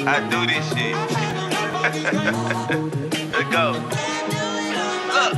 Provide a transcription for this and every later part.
I do this shit. Let's go. Look.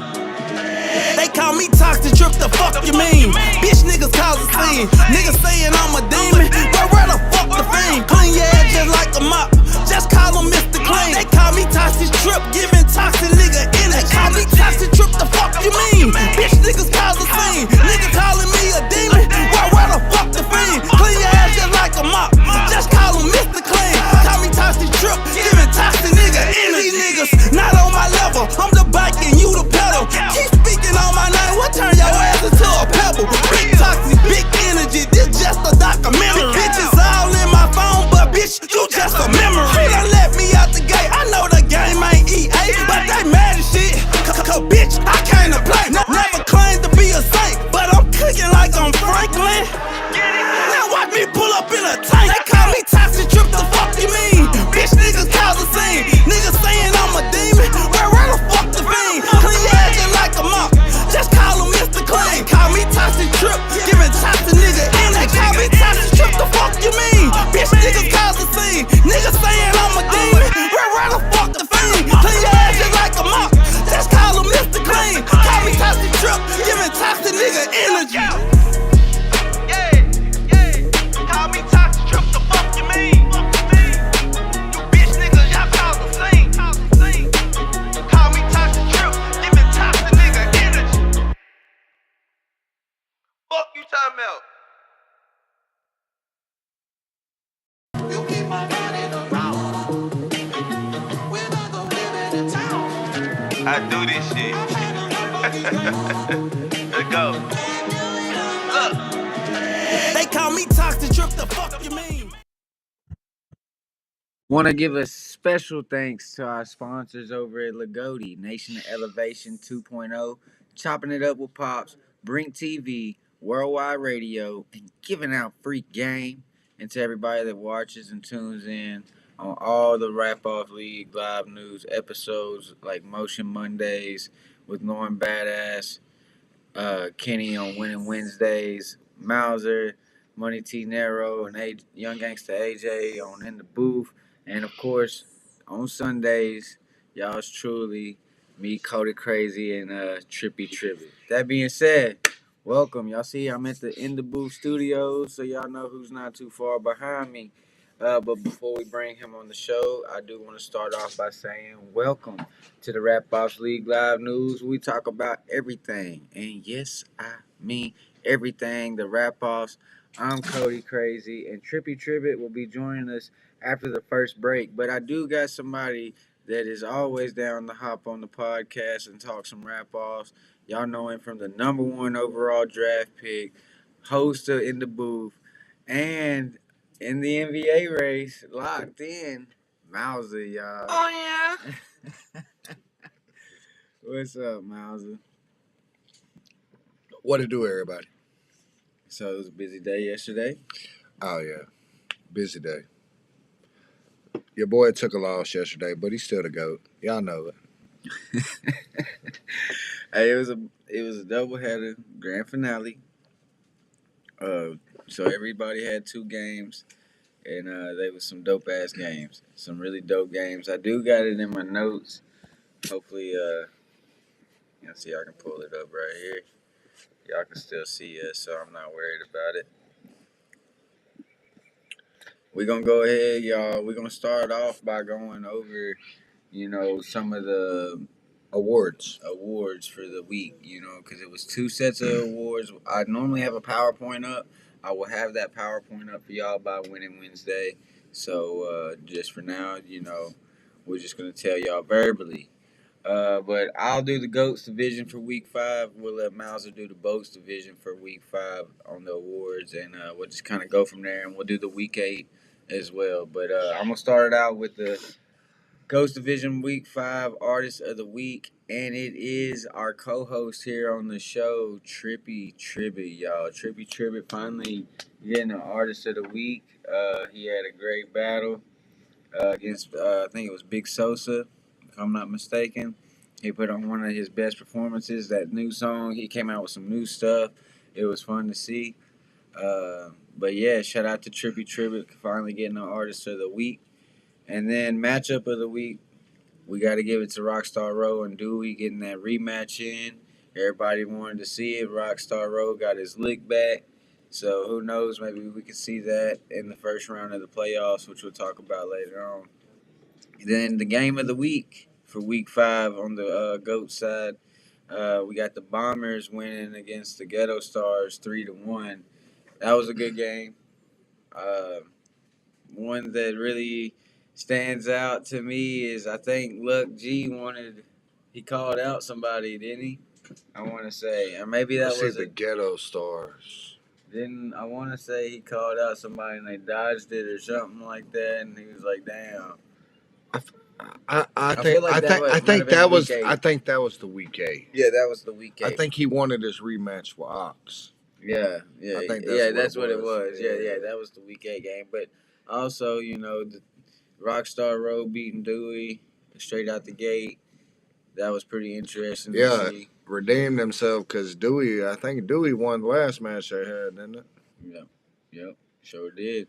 They call me toxic, trip, the fuck you mean? Bitch niggas cause a scene. Niggas saying I'm a demon. Where the fuck the fiend? Clean your ass just like a mop. Just call him Mr. Clean. They call me toxic, trip, giving toxic nigga energy. They call me toxic, trip, the fuck you mean? Bitch niggas cause a scene. Nigga calling me a demon. Where the fuck the fiend? Clean your ass just like a mop. Just call him Mr. Clean. Call me toxic, trip, giving toxic nigga energy. These niggas not on my level. I'm the bike and you the pedal. Keep speaking on my name, what turn your ass into a pebble? Big toxic, big energy, this just a documentary. Bitches all in my phone, but bitch, you just a memory. You done let me out the gate, I know the game ain't EA, but they mad as shit, cause bitch, I came to play. Never claimed to be a saint, but I'm cooking like I'm Franklin. Now watch me pull up in a tank. They call me toxic, trip, the fuck you mean? Bitch, niggas cause a scene. Niggas saying I'm a demon. Where the fuck the fiend? Clean your ass just like a mop. Just call him Mr. Clean. Call me toxic, trip, giving toxic nigga energy. Call me toxic, trip, the fuck you mean? Bitch, niggas cause a scene. Niggas saying I'm a demon. Where the fuck the fiend? Clean your ass just like a mop. Just call him Mr. Clean. Call me toxic, trip, giving toxic nigga energy. Fuck you talking about? You keep my money around. We're not the women in town. I do this shit. Let's go. Look. They call me toxic, trip, the fuck you mean? Want to give a special thanks to our sponsors over at Lagodi, Nation of Elevation 2.0, Chopping It Up with Pops, Brink TV, Worldwide Radio, and giving out free game. And to everybody that watches and tunes in on all the RapOffs League live news episodes like Motion Mondays with Norm Badass, Kenny on Winning Wednesdays, Mauser, Money T Nero, and Young Gangsta AJ on In the Booth. And of course, on Sundays, y'all's truly me, Cody CraZee, and Trippy Tribbitt. That being said, welcome. Y'all see I'm at the In the Booth studios, so y'all know who's not too far behind me. But before we bring him on the show, I do want to start off by saying welcome to the RapOffs League Live News. We talk about everything, and yes, I mean everything. The RapOffs. I'm Cody CraZee, and Trippy Tribbitt will be joining us after the first break. But I do got somebody that is always down to hop on the podcast and talk some RapOffs. Y'all know him from the #1 overall draft pick, host of In the Booth, and in the NBA race, locked in, Mauser, y'all. Oh yeah. What's up, Mauser? What to do, everybody? So it was a busy day yesterday. Oh, yeah. Busy day. Your boy took a loss yesterday, but he's still the GOAT. Y'all know it. Hey, it was a doubleheader, grand finale. So everybody had 2 games, and they was some dope ass games, some really dope games. I do got it in my notes. Hopefully, see, I can pull it up right here. Y'all can still see us, so I'm not worried about it. We're going to go ahead, y'all. We're going to start off by going over, some of the awards for the week, because it was 2 sets of awards. I normally have a PowerPoint up. I will have that PowerPoint up for y'all by Winning Wednesday. So just for now, we're just going to tell y'all verbally. But I'll do the GOATS division for week 5. We'll let Mauser do the BOATS division for week 5 on the awards, and we'll just kind of go from there, and we'll do the week 8 as well. But I'm going to start it out with the GOATS division week 5 artist of the week, and it is our co-host here on the show, Trippy Tribbitt, y'all. Trippy Tribbitt finally getting the artist of the week. He had a great battle against, I think it was Big Sosa, if I'm not mistaken. He put on one of his best performances, that new song. He came out with some new stuff. It was fun to see. But yeah, shout out to Trippy Tribbitt finally getting the artist of the week. And then matchup of the week, we got to give it to Rockstar Row and Dewey getting that rematch in. Everybody wanted to see it. Rockstar Row got his lick back. So who knows? Maybe we could see that in the first round of the playoffs, which we'll talk about later on. Then the game of the week for week 5 on the GOAT side, we got the Bombers winning against the Ghetto Stars 3-1. That was a good game. One that really stands out to me is I think Luck G he called out somebody, didn't he? I want to say, or maybe that Let's was see the Ghetto Stars. Didn't I want to say he called out somebody and they dodged it or something like that, and he was like, "Damn." I feel like think might have been that week was 8. I think that was the week 8. Yeah, that was the week 8. I think he wanted his rematch with Ox. Yeah. I think that's what it was. Yeah, that was the week 8 game. But also, the Rockstar Road beating Dewey straight out the gate. That was pretty interesting to see. Redeemed himself because I think Dewey won the last match they had, didn't it? Yep. Sure did.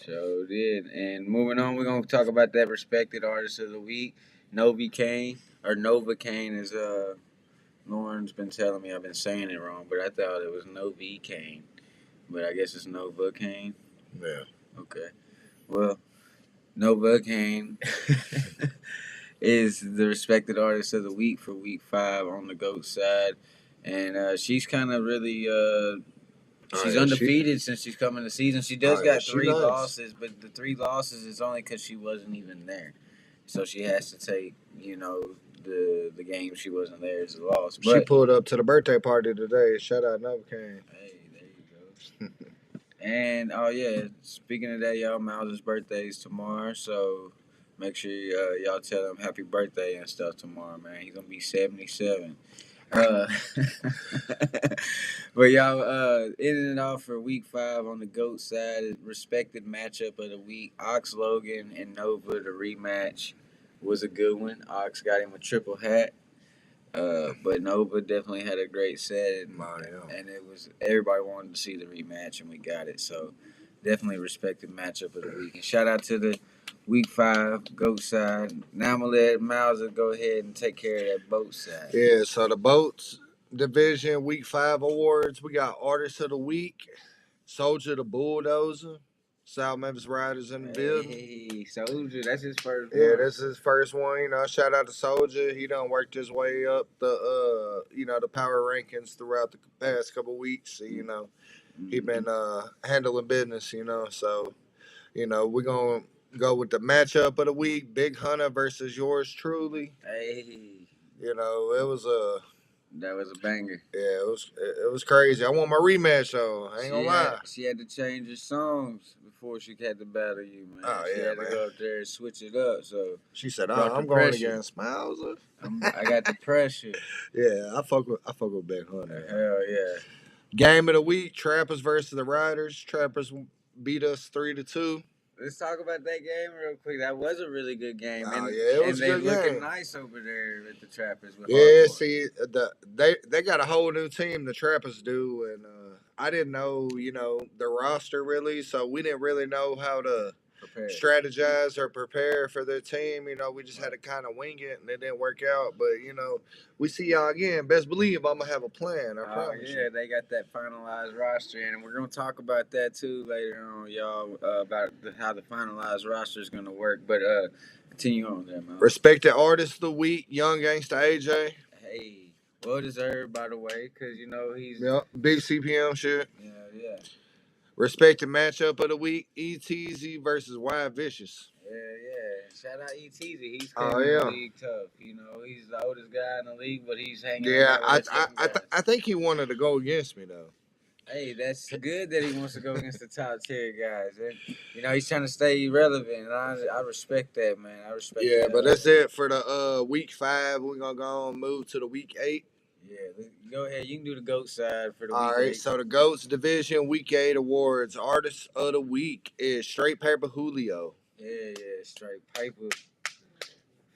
And moving on, we're going to talk about that respected artist of the week, Nova Kane, as Lauren's been telling me. I've been saying it wrong, but I thought it was Nova Kane. But I guess it's Nova Kane. Yeah. Okay. Well, Nova Kane is the respected artist of the week for week 5 on the GOAT side. And she's kind of really she's undefeated since she's come in the season. She got 3 losses, but the 3 losses is only because she wasn't even there. So she has to take, the game she wasn't there as a loss. But she pulled up to the birthday party today. Shout out Nova Kane. Hey, there you go. And, oh, yeah, speaking of that, y'all, Miles' birthday is tomorrow. So make sure y'all tell him happy birthday and stuff tomorrow, man. He's going to be 77. But y'all, ending it off for week 5 on the GOAT side, respected matchup of the week. Ox Logan and Nova, the rematch, was a good one. Ox got him a triple hat. But Nova definitely had a great set, and it was everybody wanted to see the rematch, and we got it. So definitely respected matchup of the week. And shout out to the week 5 GOAT side. Now I'm gonna let Miles go ahead and take care of that boat side. Yeah, so the boats division week 5 awards, we got artist of the week, Soldier the Bulldozer, South Memphis Riders in the building. Hey, Soldier, that's his first one. Yeah, this is his first one. Shout out to Soldier. He done worked his way up the the power rankings throughout the past couple weeks. He been handling business. So we're gonna go with the matchup of the week: Big Hunter versus yours truly. Hey, that was a banger. Yeah, it was crazy. I want my rematch though. I ain't gonna lie. She had to change her songs before she had to battle you, man. Oh, she had to go up there and switch it up. So she said, I'm going against Mauser. I got the pressure. Yeah, I fuck with Big Hunter. Hell yeah. Game of the week: Trappers versus the Riders. Trappers beat us 3-2. Let's talk about that game real quick. That was a really good game. It was a good game. And they looking nice over there at the Trappers. See, they got a whole new team, the Trappers do, and I didn't know, the roster really, so we didn't really know how to strategize or prepare for their team. We just had to kind of wing it, and it didn't work out. But we see y'all again. Best believe I'm gonna have a plan. I promise. Yeah, they got that finalized roster, and we're gonna talk about that too later on, y'all, about how the finalized roster is gonna work. But continue on there, man. Respected artist of the week: Young Gangsta AJ. Hey, well deserved, by the way, because he's big CPM shit. Yeah. Respected matchup of the week: ETZ versus Wild Vicious. Yeah. Shout out ETZ. He's coming in the league tough. He's the oldest guy in the league, but he's hanging. Yeah, I think he wanted to go against me though. Hey, that's good that he wants to go against the top tier guys. And, he's trying to stay relevant, and I respect that, man. I respect that. Yeah, but that's it for the week 5. We're gonna go and move to the week 8. Yeah, go ahead. You can do the GOAT side for the week 8. All right, so the GOATs division week 8 awards. Artist of the week is Straight Paper Julio. Yeah, Straight Paper.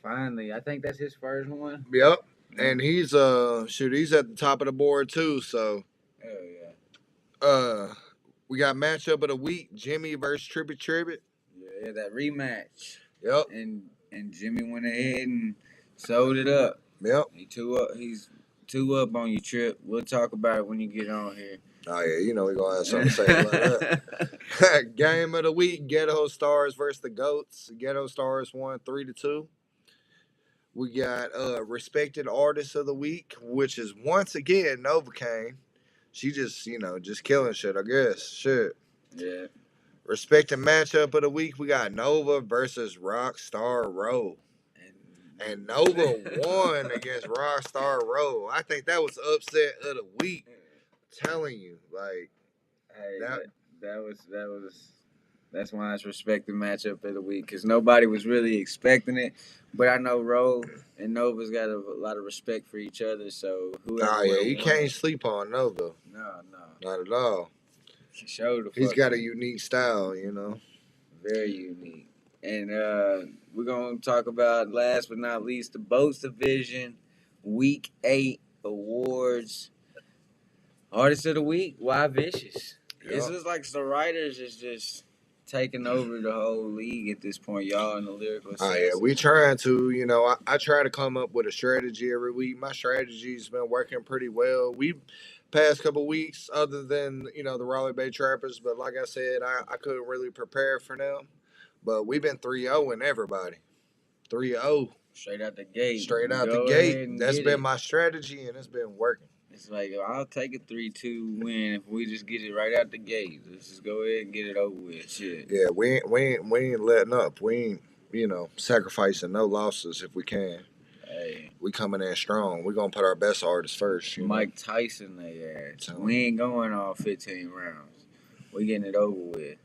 Finally, I think that's his first one. Yep, and he's he's at the top of the board too. So, hell yeah. We got matchup of the week: Jimmy versus Trippy Tribbitt. Yeah, that rematch. Yep. And Jimmy went ahead and sold it up. Yep. He's two up on you, Trip. We'll talk about it when you get on here. Oh yeah, you know we're gonna have something to say about that. Game of the week: Ghetto Stars versus the Goats. Ghetto Stars won 3-2. We got respected artist of the week, which is once again Novocaine. She just just killing shit. I guess shit. Yeah. Respected matchup of the week: we got Nova versus Rockstar Row. And Nova won against Rockstar Row. I think that was upset of the week. I'm telling you, like, hey, that's why it's respected matchup of the week because nobody was really expecting it. But I know Roe and Nova's got a lot of respect for each other. So whoever. Oh yeah, you can't sleep on Nova. No, not at all. He's got a unique style, Very unique. And we're gonna talk about last but not least the Boats Division Week 8 awards. Artist of the Week, Why Vicious. Yep. It's just like the writers is just taking over the whole league at this point, y'all, in the lyrical sense. Oh yeah, we trying to, I try to come up with a strategy every week. My strategy's been working pretty well. We past couple weeks, other than the Raleigh Bay Trappers, but like I said, I couldn't really prepare for them. But we've been 3-0 in everybody. 3-0. Straight out the gate. Straight out the gate. That's been my strategy, and it's been working. It's like, I'll take a 3-2 win if we just get it right out the gate. Let's just go ahead and get it over with. Shit. Yeah, we ain't letting up. We ain't, sacrificing no losses if we can. Hey. We coming in strong. We're going to put our best artists first. Mike Tyson, they ass. We ain't going all 15 rounds. We getting it over with.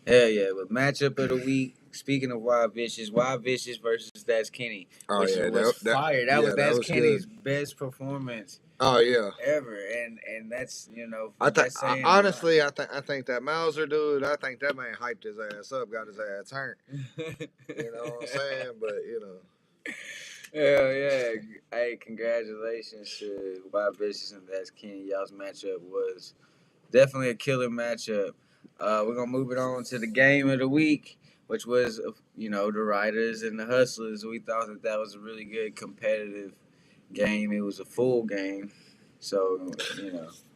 Hell yeah, but matchup of the week. Speaking of Why Vicious versus That's Kenny. Oh which yeah, was fire. That was That's Kenny's best performance. Oh yeah, ever, and that's honestly, I think that Mauser dude, I think that man hyped his ass up, got his ass turned. You know what I'm saying? But Hell yeah! Hey, congratulations to Why Vicious and That's Kenny. Y'all's matchup was definitely a killer matchup. We're gonna move it on to the game of the week, which was the Riders and the Hustlers. We thought that was a really good competitive game. It was a full game, so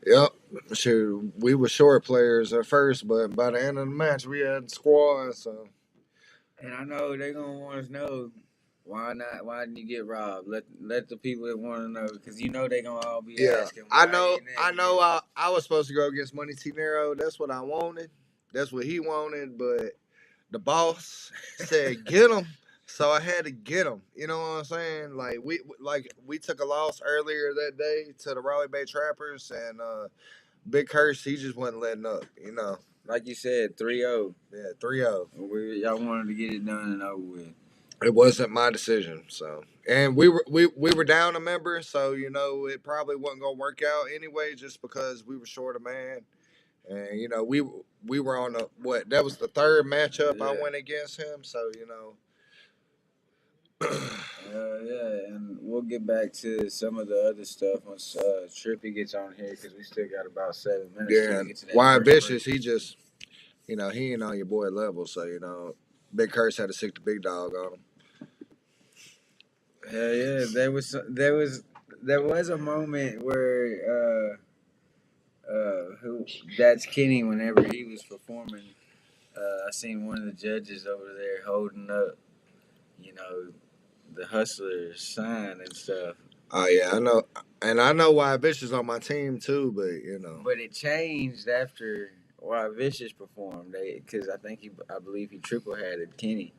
Yep. Shoot, we were short players at first, but by the end of the match, we had squad. So, and I know they're gonna want to know why not? Why didn't you get robbed? Let the people that want to know, because they gonna all be asking. I know. I was supposed to go against Money T Nero. That's what I wanted. That's what he wanted, but the boss said get him. So I had to get him. You know what I'm saying? We took a loss earlier that day to the Raleigh Bay Trappers, and Big Curse, he just wasn't letting up. Like you said, 3-0. Yeah, 3-0. Y'all wanted to get it done and over with. It wasn't my decision. So, and we were down a member, so it probably wasn't gonna work out anyway, just because we were short a man. And we were on that was the third matchup I went against him. So yeah, and we'll get back to some of the other stuff once Trippy gets on here, because we still got about 7 minutes. Yeah, to get to that Why Vicious, he just, he ain't on your boy level, so Big Curse had to stick the big dog on him. Hell yeah, there was a moment where That's Kenny, whenever he was performing, I seen one of the judges over there holding up, the Hustlers sign and stuff. Oh yeah, I know, and I know Why Vicious on my team too, but But it changed after Why Vicious performed, because I believe he triple hatted Kenny.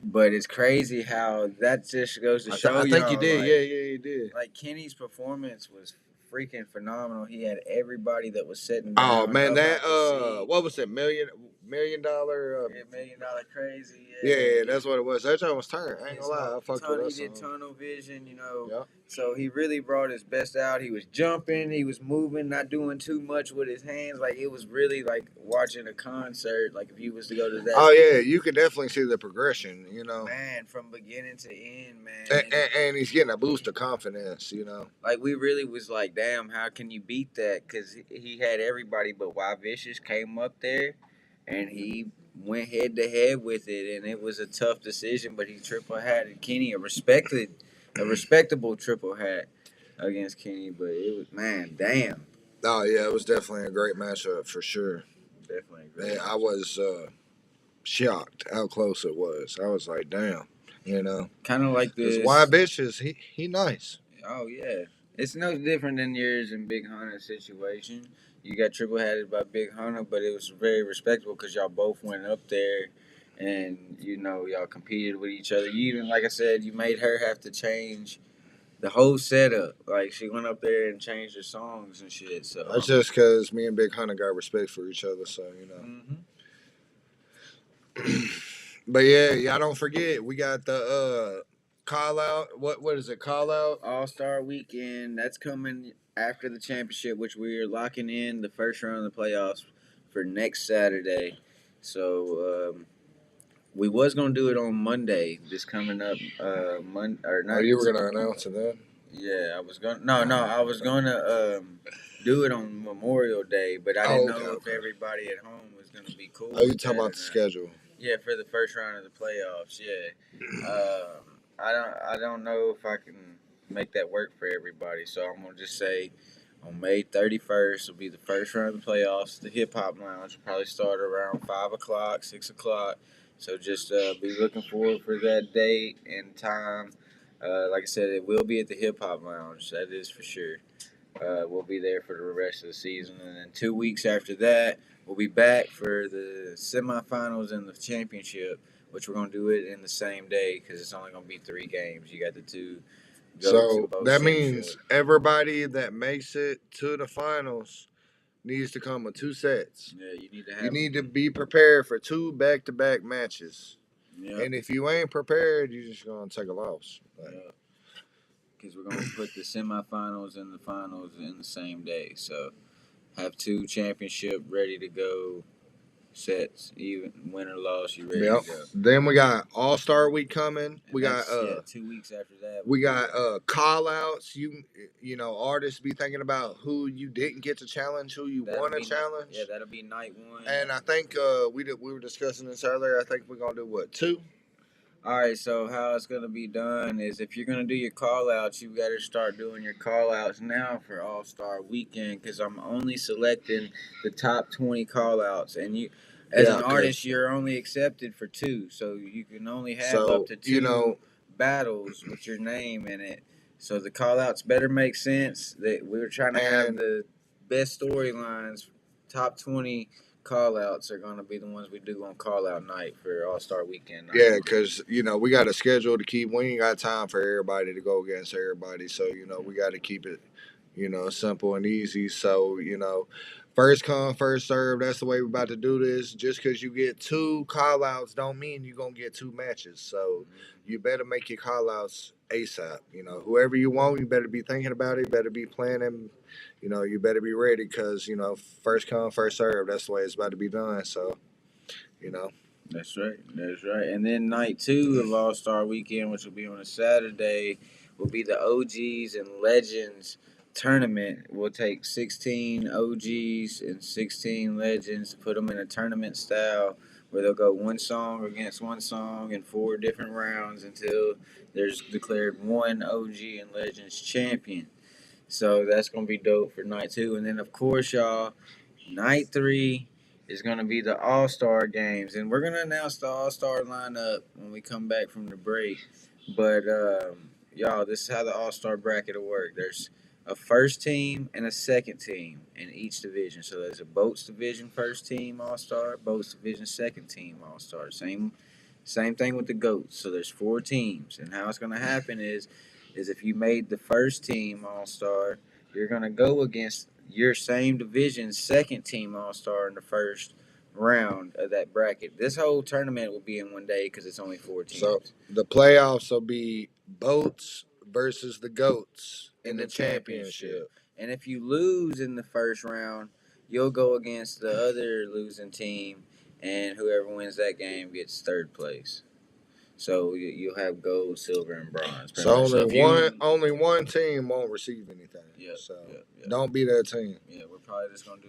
But it's crazy how that just goes to show you. I think you did. Yeah, you did. Like, Kenny's performance was freaking phenomenal. He had everybody that was sitting down. Oh man, that what was it? $1 million $1 million CraZee. Yeah, that's what it was. That time was turned. I ain't gonna lie, I fucked with that song. He did tunnel vision, Yep. So he really brought his best out. He was jumping, he was moving, not doing too much with his hands. Like, it was really like watching a concert. Like, if you was to go to that. Oh yeah, you could definitely see the progression. Man, from beginning to end, man. And he's getting a boost of confidence. Like, we really was like, damn, how can you beat that? Because he had everybody, but Why Vicious came up there, and he went head to head with it, and it was a tough decision. But he triple hatted Kenny, a respectable triple hat against Kenny. But it was, man, damn, Oh yeah, it was definitely a great matchup for sure. definitely a great. Man, I was shocked how close it was. I was like, damn, Kind of like because this. Wild Bitches, he nice. Oh yeah, it's no different than yours and Big Hunter's situation. You got triple hatted by Big Hunter, but it was very respectable because y'all both went up there, and y'all competed with each other. You even, like I said, you made her have to change the whole setup. Like she went up there and changed her songs and shit. So That's just because me and Big Hunter got respect for each other, so But yeah, y'all don't forget we got the call out. What is it? Call out. All-Star Weekend, that's coming after the championship, which we are locking in the first round of the playoffs for next Saturday. So we was gonna do it on Monday, this coming up Monday or not. Oh, you were gonna announce it then? Yeah, I was gonna. No, I was gonna do it on Memorial Day, but I didn't know if everybody at home was gonna be cool. Oh, you talking about the schedule? Yeah, for the first round of the playoffs. Yeah, I don't know if I can make that work for everybody. So I'm gonna just say on May 31st will be the first round of the playoffs. The Hip Hop Lounge will probably start around 5 o'clock, 6 o'clock. So just be looking forward for that date and time. Like I said, it will be at the Hip Hop Lounge. That is for sure. We'll be there for the rest of the season, and then 2 weeks after that, we'll be back for the semifinals and the championship, which we're gonna do it in the same day because it's only gonna be 3 games. You got the two. So that means everybody that makes it to the finals needs to come with 2 sets. Yeah, you need to have. You need to be prepared for 2 back-to-back matches. Yeah. And if you ain't prepared, you're just gonna take a loss. Yeah. Because we're gonna put the semifinals and the finals in the same day. So have 2 championship ready to go sets, even win or loss, you ready to go. Then we got All-Star Week coming. We got 2 weeks after that. We got call outs. You know, artists be thinking about who you didn't get to challenge, who you want to challenge. Yeah, that'll be night 1. And I think we were discussing this earlier. I think we're gonna do what, 2? All right, so how it's going to be done is if you're going to do your call-outs, you got to start doing your call-outs now for All-Star Weekend because I'm only selecting the top 20 call-outs. And you, as an artist, you're only accepted for 2. So you can only have up to 2 battles with your name in it. So the call-outs better make sense. That we were trying to have the best storylines, top 20 call-outs are going to be the ones we do on call-out night for All-Star Weekend night. Yeah, because, we got a schedule to keep. We ain't got time for everybody to go against everybody. So, we got to keep it, simple and easy. So, first come, first serve. That's the way we're about to do this. Just because you get 2 call-outs don't mean you're going to get 2 matches. So, you better make your call-outs ASAP. Whoever you want, you better be thinking about it. You better be planning. You better be ready because, first come, first serve. That's the way it's about to be done. So, That's right. And then night 2 of All-Star Weekend, which will be on a Saturday, will be the OGs and Legends tournament. We'll take 16 OGs and 16 Legends, put them in a tournament style where they'll go one song against one song in 4 different rounds until there's declared one OG and Legends champion. So that's going to be dope for night 2. And then, of course, y'all, night 3 is going to be the All-Star games. And we're going to announce the All-Star lineup when we come back from the break. But, y'all, this is how the All-Star bracket will work. There's a first team and a second team in each division. So there's a Boats Division first team All-Star, Boats Division second team All-Star. Same thing with the Goats. So there's 4 teams. And how it's going to happen is if you made the first team All-Star, you're going to go against your same division's second team All-Star in the first round of that bracket. This whole tournament will be in one day because it's only 4 teams. So the playoffs will be Boats versus the Goats in the championship. And if you lose in the first round, you'll go against the other losing team, and whoever wins that game gets 3rd place. So you'll have gold, silver, and bronze. So only one team won't receive anything. Don't be that team. Yeah, we're probably just gonna do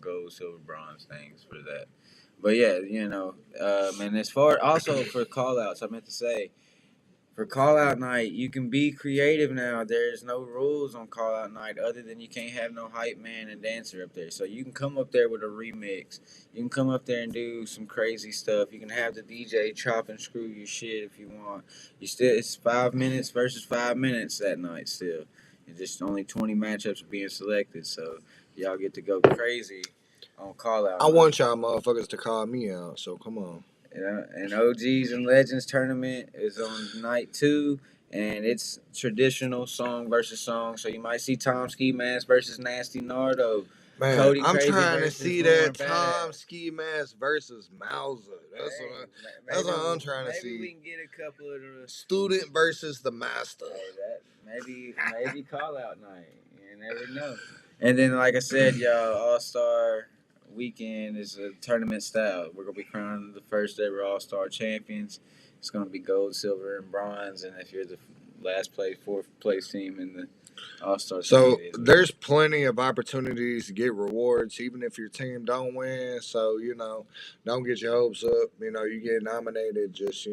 gold, silver, bronze things for that. But yeah, and as far also for call outs, I meant to say, for call out night, you can be creative now. There's no rules on call out night other than you can't have no hype man and dancer up there. So you can come up there with a remix. You can come up there and do some crazy stuff. You can have the DJ chop and screw your shit if you want. It's 5 minutes versus 5 minutes that night still. It's just only 20 matchups are being selected. So y'all get to go crazy on call out. I want y'all motherfuckers to call me out, so come on. And OGs and Legends tournament is on night 2, and it's traditional song versus song. So you might see Tom Ski Mask versus Nasty Nardo. Man, Cody I'm CraZee trying to versus see Lauren that Bad. Tom Ski Mask versus Mauser. That's what I'm trying to see. Maybe we can get a couple of the Student versus the master. maybe call out night. You never know. And then, like I said, y'all, All-Star weekend is a tournament style. We're gonna be crowning the first ever All-Star champions. It's gonna be gold, silver, and bronze. And if you're the fourth place team in the All-Star, so there's plenty of opportunities to get rewards, even if your team don't win. So don't get your hopes up. You get nominated. Just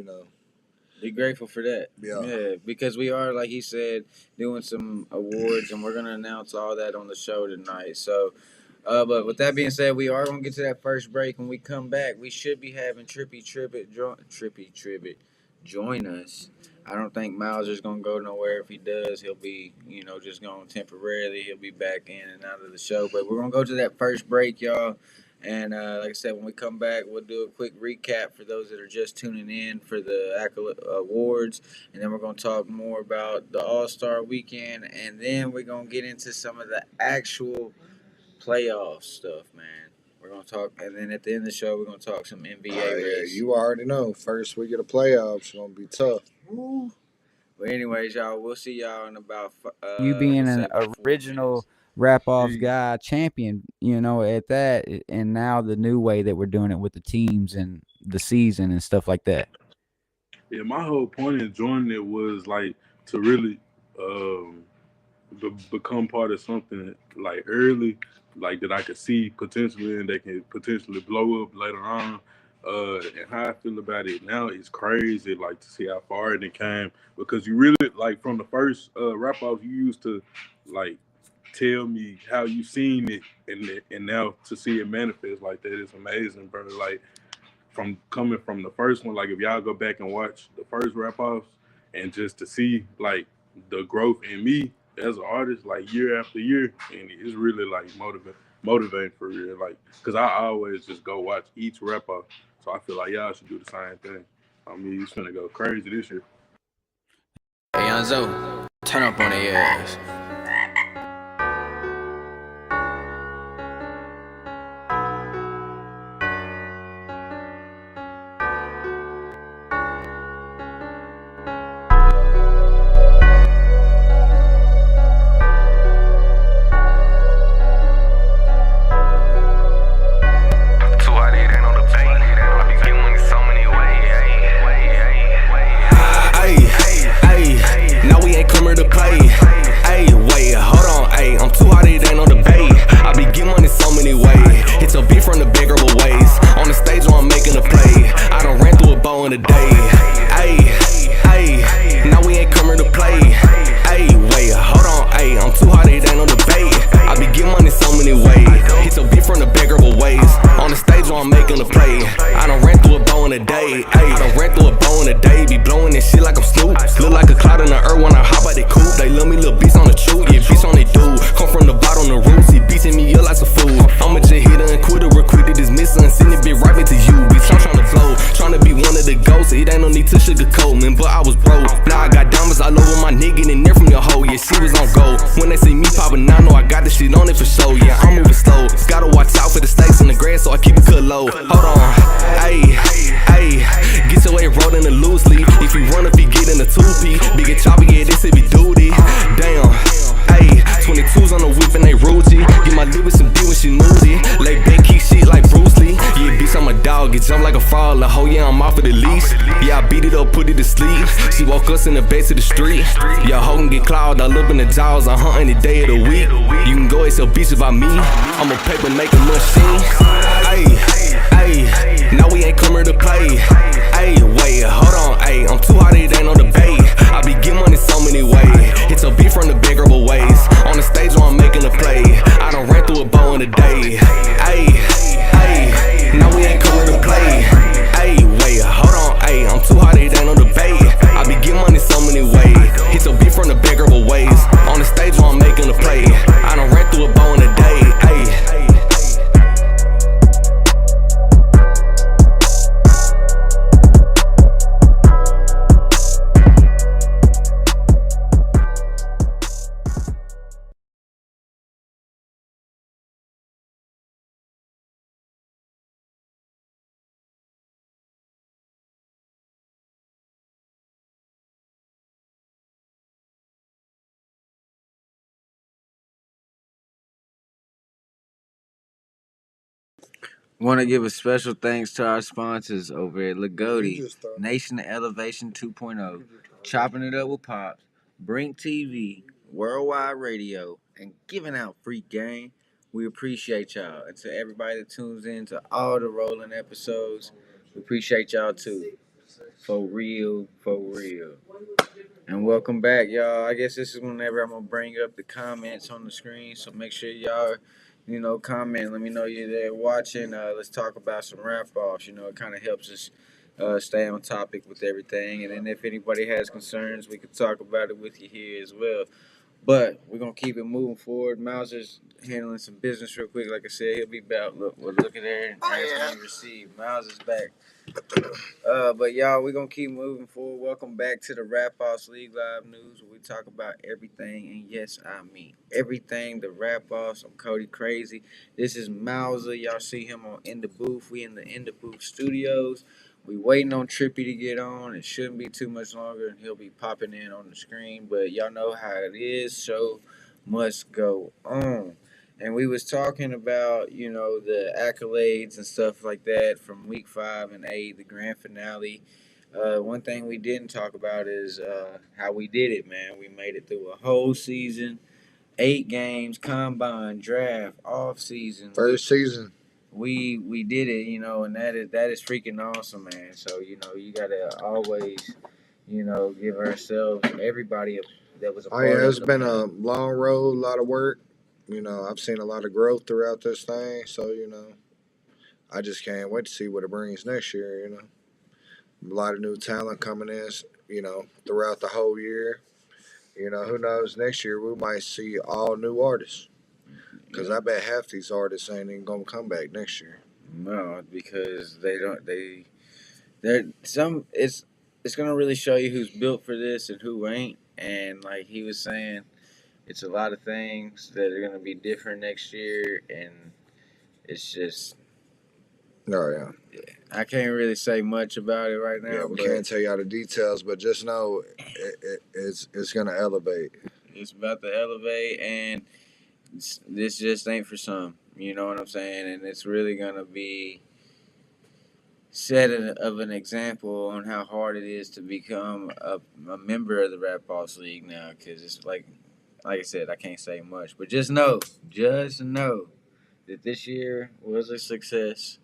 be grateful for that. Yeah, because we are, like he said, doing some awards, and we're gonna announce all that on the show tonight. So. But with that being said, we are going to get to that first break. When we come back, we should be having Trippy Tribbitt join us. I don't think Mauser's going to go nowhere. If he does, he'll be, just going temporarily. He'll be back in and out of the show. But we're going to go to that first break, y'all. And like I said, when we come back, we'll do a quick recap for those that are just tuning in for the awards. And then we're going to talk more about the All-Star weekend. And then we're going to get into some of the actual playoff stuff, man. We're gonna talk, and then at the end of the show, we're gonna talk some NBA race. You already know. First week of the playoffs gonna be tough. Woo. But anyways, y'all, we'll see y'all in about. You being an original RapOffs guy, champion, at that, and now the new way that we're doing it with the teams and the season and stuff like that. Yeah, my whole point in joining it was like to really become part of something like early, like that I could see potentially and they can potentially blow up later on. And how I feel about it now is crazy, like to see how far it came, because you really, like, from the first RapOffs, you used to like tell me how you seen it, and now to see it manifest like that is amazing, bro. Like, from coming from the first one, like if y'all go back and watch the first RapOffs, and just to see like the growth in me as an artist, like year after year, and it's really like motivating for real. Like, cause I always just go watch each RapOff, so I feel like y'all should do the same thing. I mean, it's gonna go crazy this year. Hey, Young Zo, turn up on their ass. dog, get jumped like a frog. La hoe, yeah, I'm off of the leash. Yeah, I beat it up, put it to sleep. She woke us in the base of the street. Yeah, hoe can get clawed all up in the jaws. I'm hunting the day of the week. You can go ask your bitch about me. I'm a paper making machine. Ayy, ayy, now we ain't come here to play. Ayy, wait, hold on, ayy, I'm too hot, it ain't on the bait. I be getting money so many ways. Hit your beat from the big rubber ways. On the stage while I'm making a play. I done ran through a bow in a day. Ayy, ayy, now we ain't come here to play. Ayy, wait, hold on, ayy, I'm too hot, it ain't on the bait. I be getting money so many ways. Hit your beat from the big rubber ways. On the stage while I'm making a play. I done ran through a bow in a day. Ayy. Want to give a special thanks to our sponsors over at Lagodi, Nation of Elevation 2.0, Chopping It Up with Pops, Brink TV, Worldwide Radio, and giving out free game. We appreciate y'all. And to everybody that tunes in to all the rolling episodes, we appreciate y'all too. For real, for real. And welcome back, y'all. I guess this is whenever I'm gonna bring up the comments on the screen. So make sure y'all, comment. Let me know you're there watching. Let's talk about some rap offs. It kind of helps us stay on topic with everything. And then if anybody has concerns, we can talk about it with you here as well. But we're gonna keep it moving forward. Mauser's handling some business real quick. Like I said, he'll be back. Look at there and ask me to receive. Mauser's back. But y'all, we're gonna keep moving forward. Welcome back to the RapOffs League Live News, where we talk about everything, and yes, I mean everything. The RapOffs. I'm Cody CraZee. This is Mauser. Y'all see him on In the Booth. We in the In the Booth studios. We waiting on Trippy to get on. It shouldn't be too much longer, and he'll be popping in on the screen. But y'all know how it is. Show must go on. And we was talking about, the accolades and stuff like that from week 5 and 8, the grand finale. One thing we didn't talk about is how we did it, man. We made it through a whole season, 8 games, combine, draft, off season. First season. We did it, and that is freaking awesome, man. So, you gotta always, give ourselves, everybody that was a part of it. It's been a long road, a lot of work. I've seen a lot of growth throughout this thing. So, I just can't wait to see what it brings next year, A lot of new talent coming in, throughout the whole year. Who knows? Next year we might see all new artists. Because I bet half these artists ain't even going to come back next year. No, because it's gonna really show you who's built for this and who ain't. And like he was saying, it's a lot of things that are gonna be different next year, and it's just Oh, yeah. I can't really say much about it right now. Yeah, we can't tell you all the details, but just know it's going to elevate. It's about to elevate, and this just ain't for some. You know what I'm saying? And it's really gonna be set of an example on how hard it is to become a member of the RapOffs League now, because it's like I said, I can't say much, but just know that this year was a success,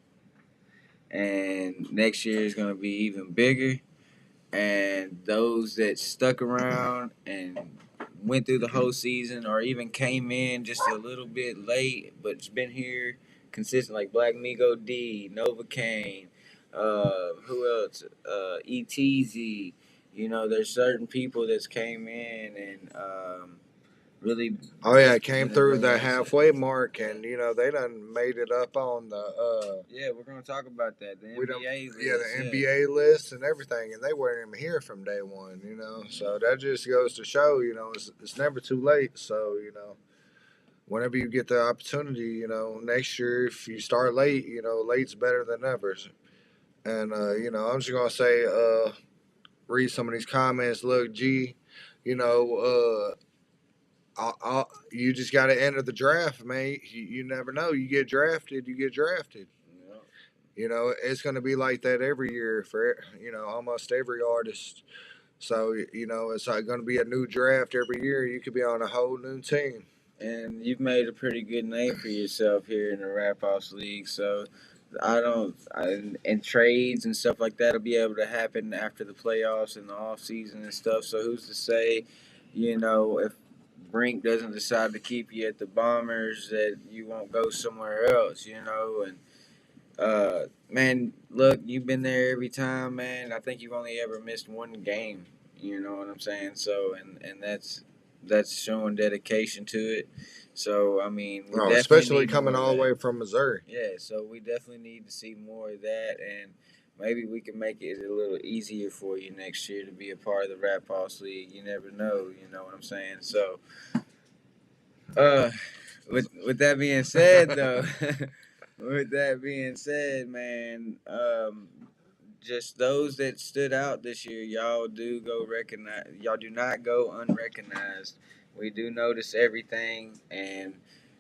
and next year is going to be even bigger. And those that stuck around and went through the whole season, or even came in just a little bit late, but's been here consistent, like Black Migo D, Nova Kane, who else? ETZ. There's certain people that's came in and really. Oh, yeah, it came through the halfway mark, and, they done made it up on the. Yeah, we're going to talk about that. The NBA list. Yeah, the NBA list and everything, and they weren't even here from day one, So that just goes to show, it's never too late. So, whenever you get the opportunity, next year, if you start late, late's better than never. And, I'm just going to say, read some of these comments. Look, G, you just got to enter the draft, man. You never know. You get drafted, you get drafted. You know, it's going to be like that every year for, you know, almost every artist. So, you know, it's like going to be a new draft every year. You could be on a whole new team. And you've made a pretty good name for yourself here in the RapOffs League. So and trades and stuff like that will be able to happen after the playoffs and the off season and stuff. So who's to say, you know, if Brink doesn't decide to keep you at the Bombers, that you won't go somewhere else, you know? And man, look, you've been there every time, man. I think you've only ever missed one game. You know what I'm saying? So, and that's showing dedication to it. So, I mean, we definitely especially need coming more all of the way that. from Missouri. Yeah, so we definitely need to see more of that, and maybe we can make it a little easier for you next year to be a part of the RapOffs League. You never know, you know what I'm saying? So, with that being said, though, with that being said, man, just those that stood out this year, y'all do go recognize. Y'all do not go unrecognized. We do notice everything, and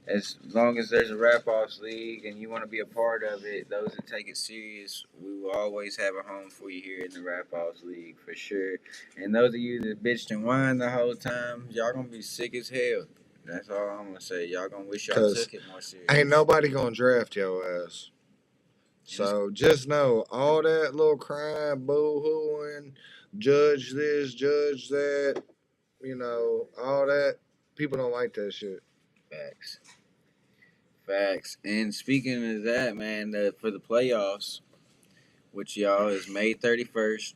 as long as there's a RapOffs League and you want to be a part of it, those that take it serious, we will always have a home for you here in the RapOffs League for sure. And those of you that bitched and whined the whole time, y'all gonna be sick as hell. That's all I'm gonna say. Y'all gonna wish y'all took it more serious. Ain't nobody going to draft your ass. So just know all that little crying, boo-hooing, judge this, judge that, you know, all that. People don't like that shit. Facts. And speaking of that, man, for the playoffs, which y'all is May 31st.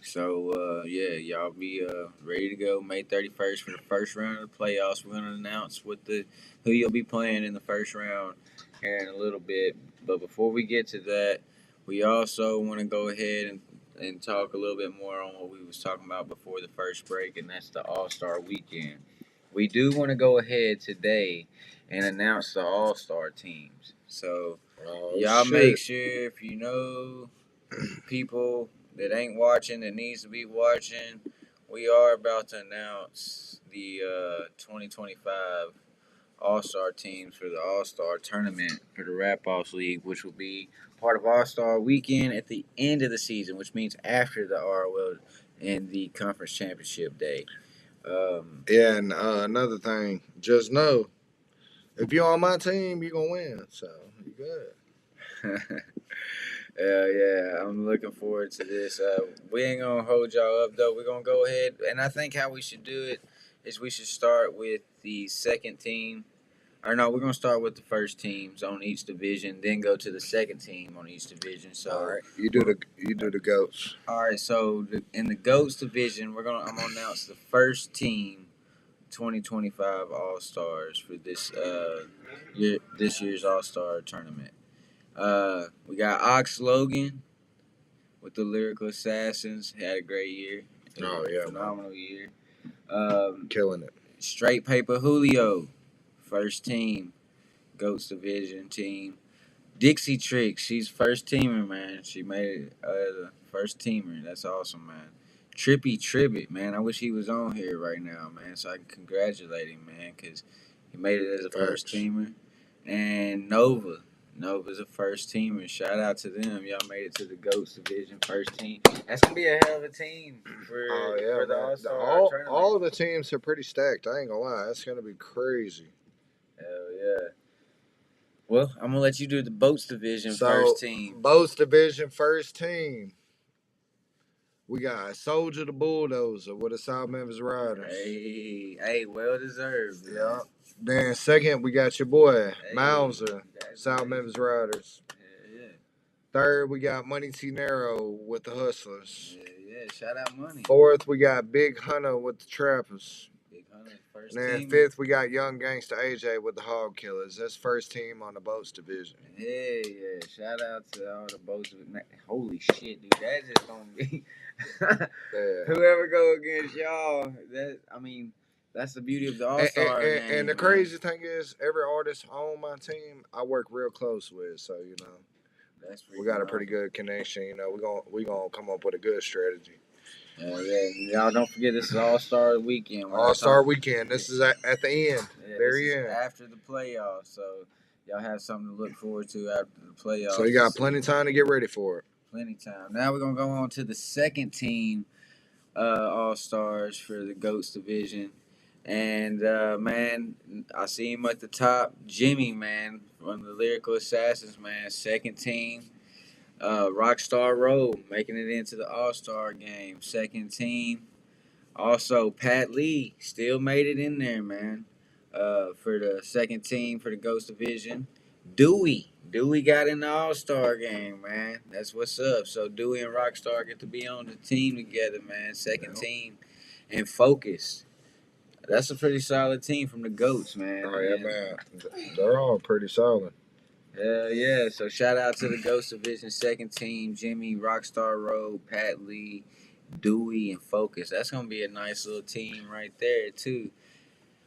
So, yeah, y'all be ready to go May 31st for the first round of the playoffs. We're going to announce who you'll be playing in the first round here in a little bit. But before we get to that, we also want to go ahead and talk a little bit more on what we was talking about before the first break, and that's the All-Star Weekend. We do want to go ahead today and announce the All-Star teams. So, y'all make sure if you know people that ain't watching that needs to be watching, we are about to announce the 2025 All-Star teams for the All-Star tournament for the RapOffs League, which will be part of All-Star Weekend at the end of the season, which means after the ROL and the Conference Championship Day. Yeah, and another thing, just know, if you're on my team, you're going to win. So, you good. Yeah, I'm looking forward to this. We ain't gonna hold y'all up though. We're gonna go ahead, and I think how we should do it is we should start with the second team. Or no, we're gonna start with the first teams on each division, then go to the second team on each division. So all right, you do the goats. All right, so in the goats division, I'm gonna announce the first team, 2025 All Stars for this this year's All Star tournament. We got Ox Logan with the Lyrical Assassins. Had a great year. Phenomenal year. Killing it. Straight Paper Julio, first team, Goats Division team. Dixie Trick, she's first teamer, man. She made it as a first teamer. That's awesome, man. Trippy Tribbitt, man. I wish he was on here right now, man, so I can congratulate him, man, because he made it as a first teamer. And Nova's a first teamer. Shout out to them. Y'all made it to the Goats Division first team. That's gonna be a hell of a team for the All-Star tournament. All the teams are pretty stacked. I ain't gonna lie. That's gonna be crazy. Hell yeah. Well, I'm gonna let you do the Boats Division first team. Boats Division first team. We got Soldier the Bulldozer with the South Memphis Riders. Hey, well deserved. Yeah. Then second, we got your boy Mauser, South Memphis Riders. Yeah. Third, we got Money T Nero with the Hustlers. Yeah. Shout out Money. Fourth, we got Big Hunter with the Trappers. Big Hunter first And then team. fifth, we got Young Gangsta AJ with the Hog Killers. That's first team on the Boats Division. Yeah. Shout out to all the Boats. Holy shit, dude. That just gonna be whoever go against y'all. That's the beauty of the All-Star. And the crazy thing is, every artist on my team, I work real close with. So, you know, we got a pretty good connection. You know, we gonna come up with a good strategy. Y'all don't forget this is All-Star Weekend. All-Star Weekend. This is at the end. Very end. After the playoffs. So y'all have something to look forward to after the playoffs. So you got plenty of time to get ready for it. Plenty of time. Now we're gonna go on to the second team All-Stars for the GOATS division. And man, I see him at the top. Jimmy, man, from the Lyrical Assassins, man, second team. Rockstar Road making it into the All-Star game, second team. Also, Pat Lee still made it in there, man, for the second team for the GOATS division. Dewey got in the All-Star game, man. That's what's up. So Dewey and Rockstar get to be on the team together, man. Second team. And Focus. That's a pretty solid team from the GOATs, man. Oh, yeah, man. They're all pretty solid. Hell yeah. So shout out to the GOATS division, second team. Jimmy, Rockstar Road, Pat Lee, Dewey, and Focus. That's going to be a nice little team right there, too.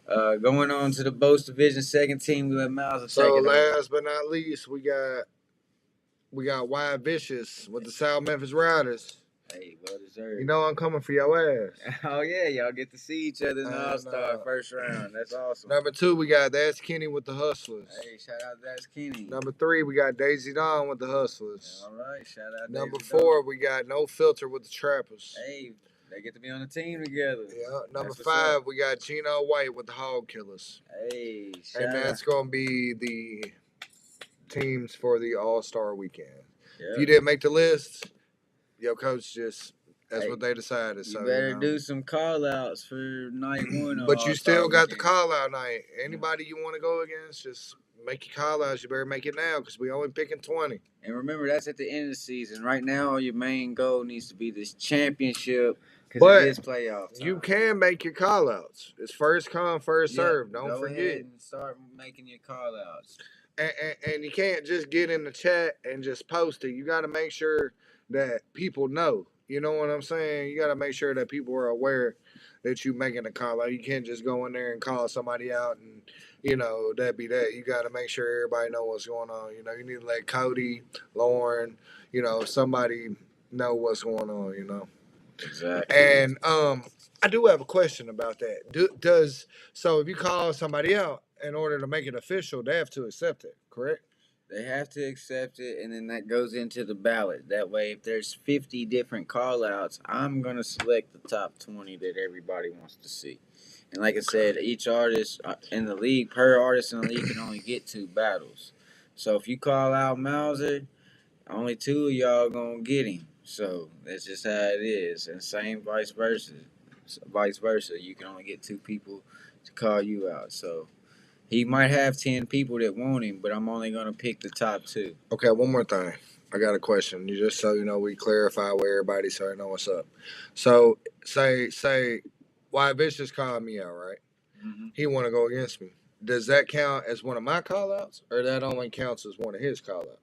Going on to the Boast division, second team, we let Miles take So it over. last but not least, we got Wild Vicious with the South Memphis Riders. Hey, well deserved. You know I'm coming for your ass. Oh yeah, y'all get to see each other in the All-Star first round. That's awesome. Number 2, we got That's Kenny with the Hustlers. Hey, shout out That's Kenny. Number 3, we got Daisy Dawn with the Hustlers. All right, shout out. Number Daisy 4, Dawn. we got No Filter with the Trappers. Hey, they get to be on the team together. Yeah. Number That's 5, we got Gino White with the Hog Killers. Hey, shout And that's going to be the teams for the All-Star weekend. Yeah. If you didn't make the list, your coach just, that's what they decided. You so better you know. do some call-outs for night one. But you still got the weekend. call-out night. Anybody you want to go against, just make your call-outs. You better make it now because we only picking 20. And remember, that's at the end of the season. Right now, your main goal needs to be this championship because it is playoff time. You can make your call-outs. It's first come, first serve. Don't go forget. ahead and start making your call-outs. And you can't just get in the chat and just post it. You got to make sure that people know. You know what I'm saying? You got to make sure that people are aware that you making a call out. You can't just go in there and call somebody out and, you know, that be that. You got to make sure everybody know what's going on. You know, you need to let Cody, Lauren, you know, somebody know what's going on, you know. Exactly. And I do have a question about that. So if you call somebody out, in order to make it official, they have to accept it, correct? They have to accept it, and then that goes into the ballot. That way, if there's 50 different call-outs, I'm going to select the top 20 that everybody wants to see. And like I said, each artist in the league, per artist in the league, can only get 2 battles. So if you call out Mauser, only 2 of y'all going to get him. So that's just how it is. And same vice versa. You can only get 2 people to call you out. So he might have 10 people that want him, but I'm only going to pick the top 2. Okay, one more thing. I got a question. You just so you know, we clarify with everybody so I know what's up. So say why Vicious called me out, right? Mm-hmm. He want to go against me. Does that count as one of my call-outs, or that only counts as one of his call-outs?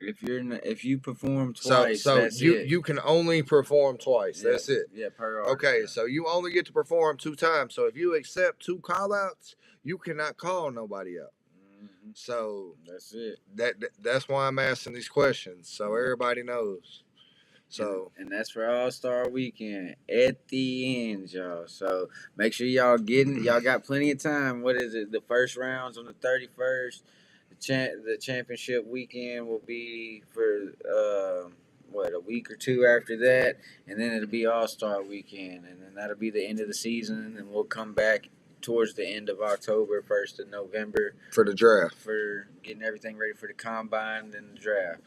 If you perform twice, so that's it. you can only perform twice. Yeah, that's it. Yeah, per artist. Okay, so you only get to perform 2 times. So if you accept 2 call-outs, you cannot call nobody out. Mm-hmm. So that's it. That's why I'm asking these questions, so everybody knows. So and that's for All-Star Weekend at the end, y'all. So make sure y'all got plenty of time. What is it? The first round's on the 31st. The championship weekend will be for a week or 2 after that, and then it'll be All-Star Weekend, and then that'll be the end of the season, and we'll come back towards the end of October, 1st of November for the draft, for getting everything ready for the combine and the draft.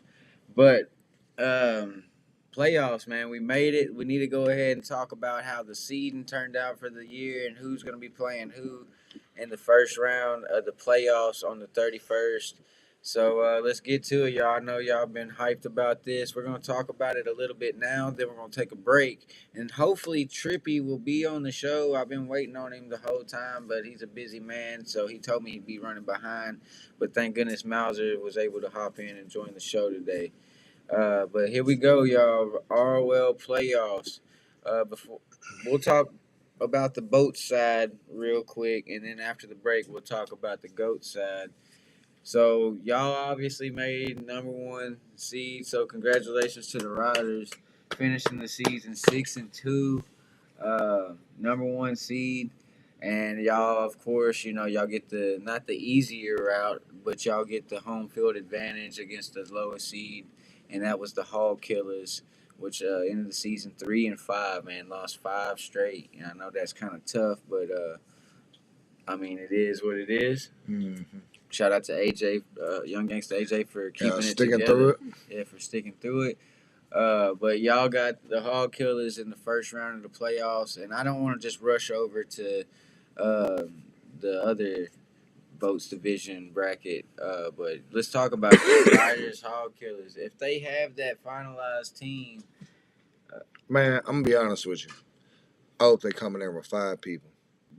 But playoffs, man, we made it. We need to go ahead and talk about how the seeding turned out for the year and who's going to be playing who in the first round of the playoffs on the 31st. So let's get to it, y'all. I know y'all been hyped about this. We're going to talk about it a little bit now. Then we're going to take a break. And hopefully Trippy will be on the show. I've been waiting on him the whole time, but he's a busy man, so he told me he'd be running behind. But thank goodness Mauser was able to hop in and join the show today. But here we go, y'all. ROL playoffs. Before we'll talk about the boat side real quick, and then after the break, we'll talk about the GOAT side. So y'all obviously made number 1 seed. So congratulations to the Riders finishing the season 6-2, number 1 seed. And y'all, of course, y'all get the not the easier route, but y'all get the home field advantage against the lowest seed, and that was the Hog Killers, which ended the season 3-5, man, lost 5 straight. And I know that's kind of tough, but I mean, it is what it is. Mm-hmm. Shout out to AJ, Young Gangsta AJ, for keeping it sticking together. through it. Yeah, for sticking through it. But y'all got the Hog Killers in the first round of the playoffs, and I don't want to just rush over to the other Boats division bracket. But let's talk about the Riders Hog Killers. If they have that finalized team, Man, I'm gonna be honest with you. I hope they coming in with 5 people.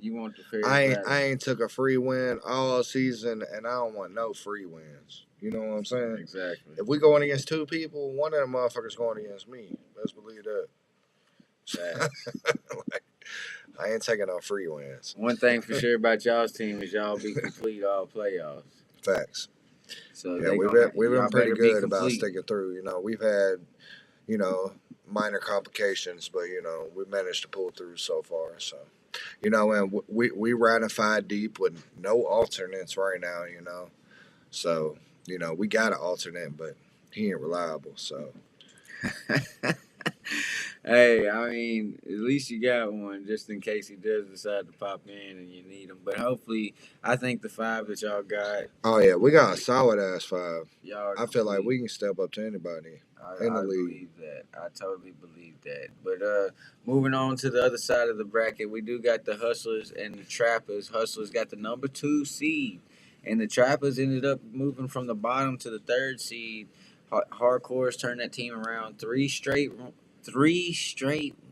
you want the fair I ain't took a free win all season, and I don't want no free wins. You know what I'm saying? Exactly. If we going against 2 people, one of them motherfuckers going against me. Let's believe that. Like, I ain't taking no free wins. One thing for sure about y'all's team is y'all be complete all playoffs. Facts. So yeah, we've been pretty good about sticking through. We've had, minor complications, but we managed to pull through so far. So, and we riding 5 deep with no alternates right now. So we got an alternate, but he ain't reliable. So. Hey, I mean, at least you got one just in case he does decide to pop in and you need him. But hopefully, I think the 5 that y'all got. Oh yeah, we got a solid ass 5. Y'all, I feel like we can step up to anybody in the league. Believe that. I totally believe that. But moving on to the other side of the bracket, we do got the Hustlers and the Trappers. Hustlers got the number 2 seed, and the Trappers ended up moving from the bottom to the 3rd seed. Hardcore's turned that team around. 3 straight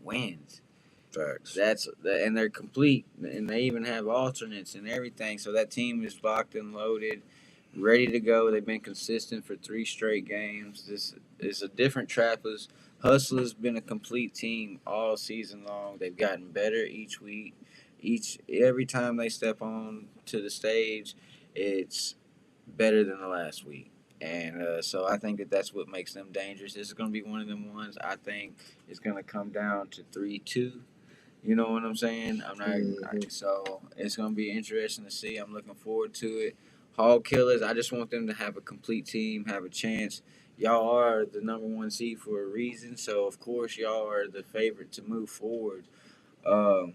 wins. Facts. And they're complete, and they even have alternates and everything. So that team is locked and loaded, ready to go. They've been consistent for 3 straight games. This is a different Trappers. Hustlers been a complete team all season long. They've gotten better each week. Every time they step on to the stage, it's better than the last week. And so I think that's what makes them dangerous. This is going to be one of them ones. I think it's going to come down to 3-2. You know what I'm saying? So it's going to be interesting to see. I'm looking forward to it. Hog Killers, I just want them to have a complete team, have a chance. Y'all are the number 1 seed for a reason, so of course y'all are the favorite to move forward. I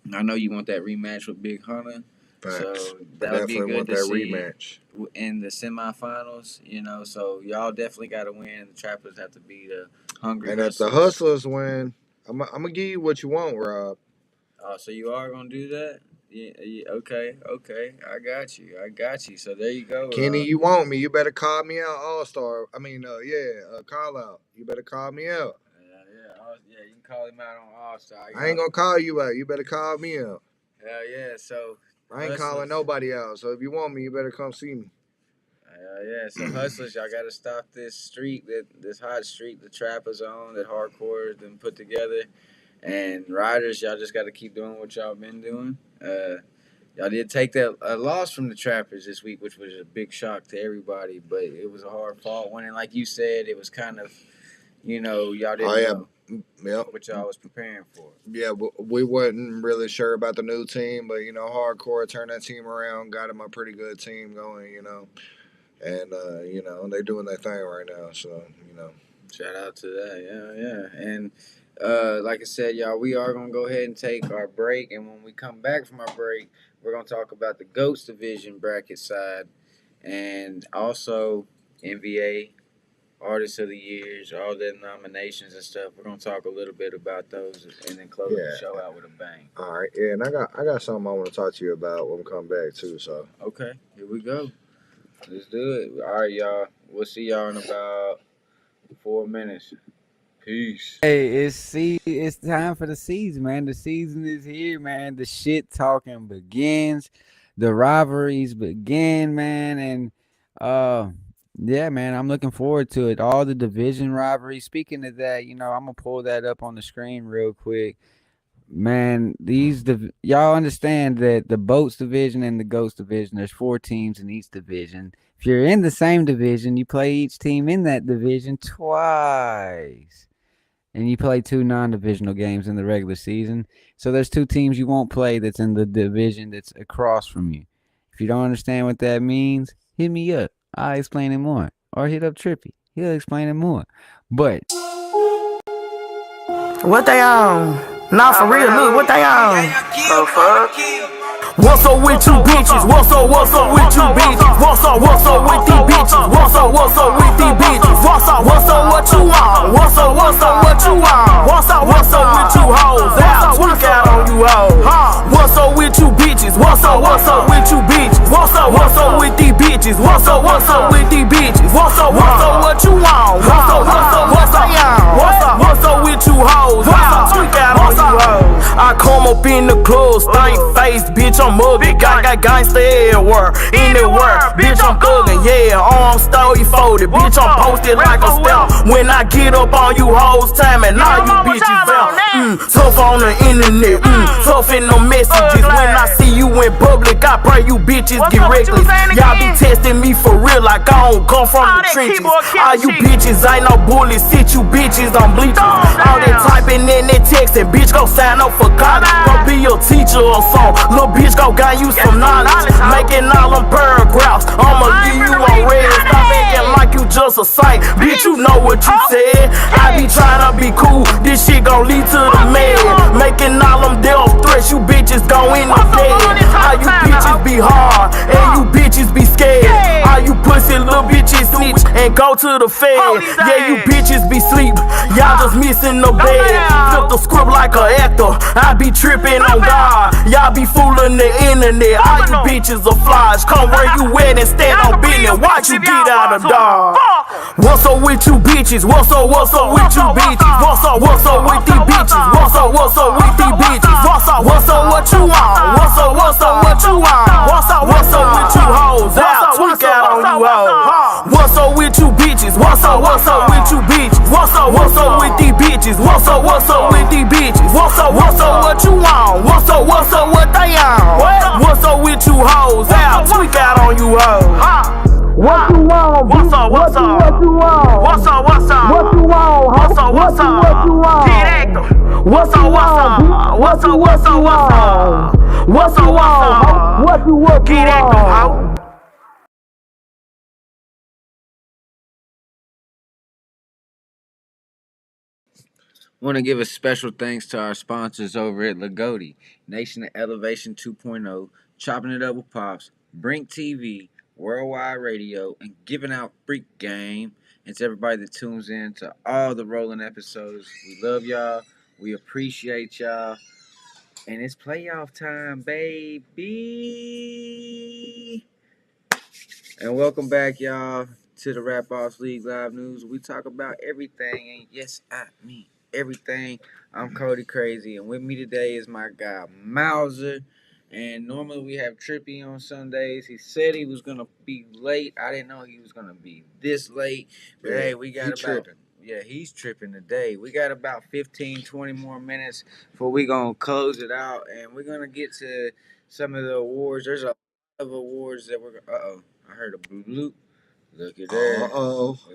know you want that rematch with Big Hunter. Facts. So that would be good to see rematch in the semifinals. So y'all definitely got to win. The Trappers have to be the hungry. And if the Hustlers win, I'm gonna give you what you want, Rob. Oh, so you are gonna do that? Yeah. Okay. I got you. So there you go. Kenny, you want me? You better call me out, All Star. Call out. You better call me out. Yeah. You can call him out on All Star. I ain't gonna call you out. You better call me out. Hell yeah. So I ain't calling nobody out. So if you want me, you better come see me. Yeah. So Hustlers, y'all got to stop this streak, this hot streak the Trappers on, that Hardcore has been put together. And Riders, y'all just got to keep doing what y'all been doing. Y'all did take that loss from the Trappers this week, which was a big shock to everybody. But it was a hard fought one, and like you said, it was kind of, y'all didn't know what y'all was preparing for. Yeah, we wasn't really sure about the new team, but Hardcore turned that team around, got them a pretty good team going, and they doing their thing right now. So shout out to that, yeah. And like I said, y'all, we are gonna go ahead and take our break, and when we come back from our break, we're gonna talk about the Goats division bracket side, and also NBA Artists of the Years, all the nominations and stuff. We're gonna talk a little bit about those, and then close the show out with a bang. All right, yeah, and I got something I want to talk to you about when we come back too. So okay, here we go. Let's do it. All right, y'all. We'll see y'all in about 4 minutes. Peace. Hey, it's time for the season, man. The season is here, man. The shit talking begins. The rivalries begin, man. And yeah, man, I'm looking forward to it. All the division rivalries. Speaking of that, I'm gonna pull that up on the screen real quick. Man, y'all understand that the Boats division and the Goats division, there's 4 teams in each division. If you're in the same division, you play each team in that division twice. and you play 2 non-divisional games in the regular season. So there's 2 teams you won't play that's in the division that's across from you. If you don't understand what that means, hit me up. I'll explain it more. Or hit up Trippy. He'll explain it more. But What they on? Not for real, look, what they on? The fuck? What's up with you bitches? What's up with you bitches? What's up with these bitches? What's up with these bitches? What's up what you want? What's up what you want? What's up with you hoes? I'll tweak out on you hoes. What's up with you bitches? What's up with you bitches? What's up with these bitches? What's up with these bitches? What's up what you want? What's up with you hoes? I'll tweak out on you hoes. I come up in the club, stank faced, bitch, I'm ugly. Got gangsta everywhere, anywhere, bitch, I'm thuggin', yeah. Arms stoley folded, bitch, I'm posted like a stamp. When I get up on you hoes, time and all you bitches out. Tough on the internet, tough in the messages. When I see you in public, I pray you bitches get reckless. Y'all be testing me for real like I don't come from the trenches. All you bitches ain't no bullets, sit you bitches on bleachers. All that typing and that texting, bitch, go sign up for college. Go be your teacher or something. Little bitch, go gain you some knowledge. Making all them paragraphs, I'ma leave you on red. Stop acting like you just a saint, bitch, you know what you said. I be trying to be cool, this shit gon' lead to the man. Making all them death threats, you bitches go in the bed. All you bitches be hard, and you bitches be scared. All you pussy little bitches snitch and go to the fed. Yeah, you bitches be sleep, y'all just missing the bed. Flip the script like a actor, I be tripping on God. Y'all be fooling the internet, all you bitches are flies. Come where you at and stand on business, watch you get out of dodge. What's up with you bitches? What's up with you bitches? What's up with these bitches? What's up with these bitches? What's up what you want? What's up what you want? What's up with you hoes? I'll tweak out on you hoes. What's up with you bitches? What's up with you bitches? What's up with these bitches? What's up with these bitches? What's up what you want? What's up what they on? What's up with you hoes? I'll tweak out on you hoes. What you want? What's up? What you want? What's up? What you want? What's up? What you want? Get active. What's up? What's up? What you want? Get active, ho. Want to give a special thanks to our sponsors over at Lagodi, Nation of Elevation 2.0, Chopping It Up with Pops, Brink TV, Worldwide Radio, and giving out Freak Game. And to everybody that tunes in to all the rolling episodes. We love y'all. We appreciate y'all. And it's playoff time, baby. And welcome back, y'all, to the RapOffs League Live News. We talk about everything, and yes, I mean everything. I'm Cody CraZee, and with me today is my guy Mauser. And normally we have Trippy on Sundays. He said he was gonna be late. I didn't know he was gonna be this late. But Yeah, hey, we got about tripping. yeah, he's tripping today. We got about 15, 20 more minutes before we gonna close it out, and we're gonna get to some of the awards. There's a lot of awards that we're. I heard a bloop. Look at there.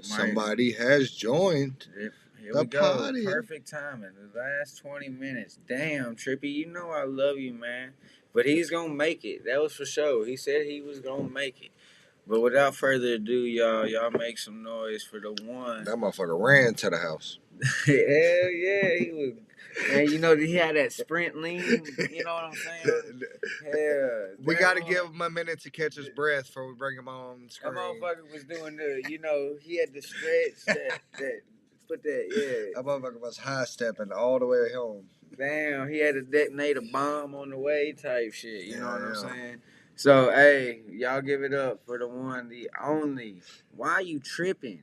Somebody has joined Here the we go. party. Perfect timing. The last 20 minutes. Damn, Trippy, you know I love you, man. But he's going to make it. That was for sure. He said he was going to make it. But without further ado, y'all make some noise for the one. That motherfucker ran to the house. Hell yeah, he was. And you know, he had that sprint lean. You know what I'm saying? Yeah. We got to give him a minute to catch his breath before we bring him on screen. That motherfucker was doing he had to stretch that put that, yeah. That motherfucker was high stepping all the way home. Damn, he had to detonate a bomb on the way type shit. You know what I'm saying? So, hey, y'all give it up for the one, the only. Why you tripping?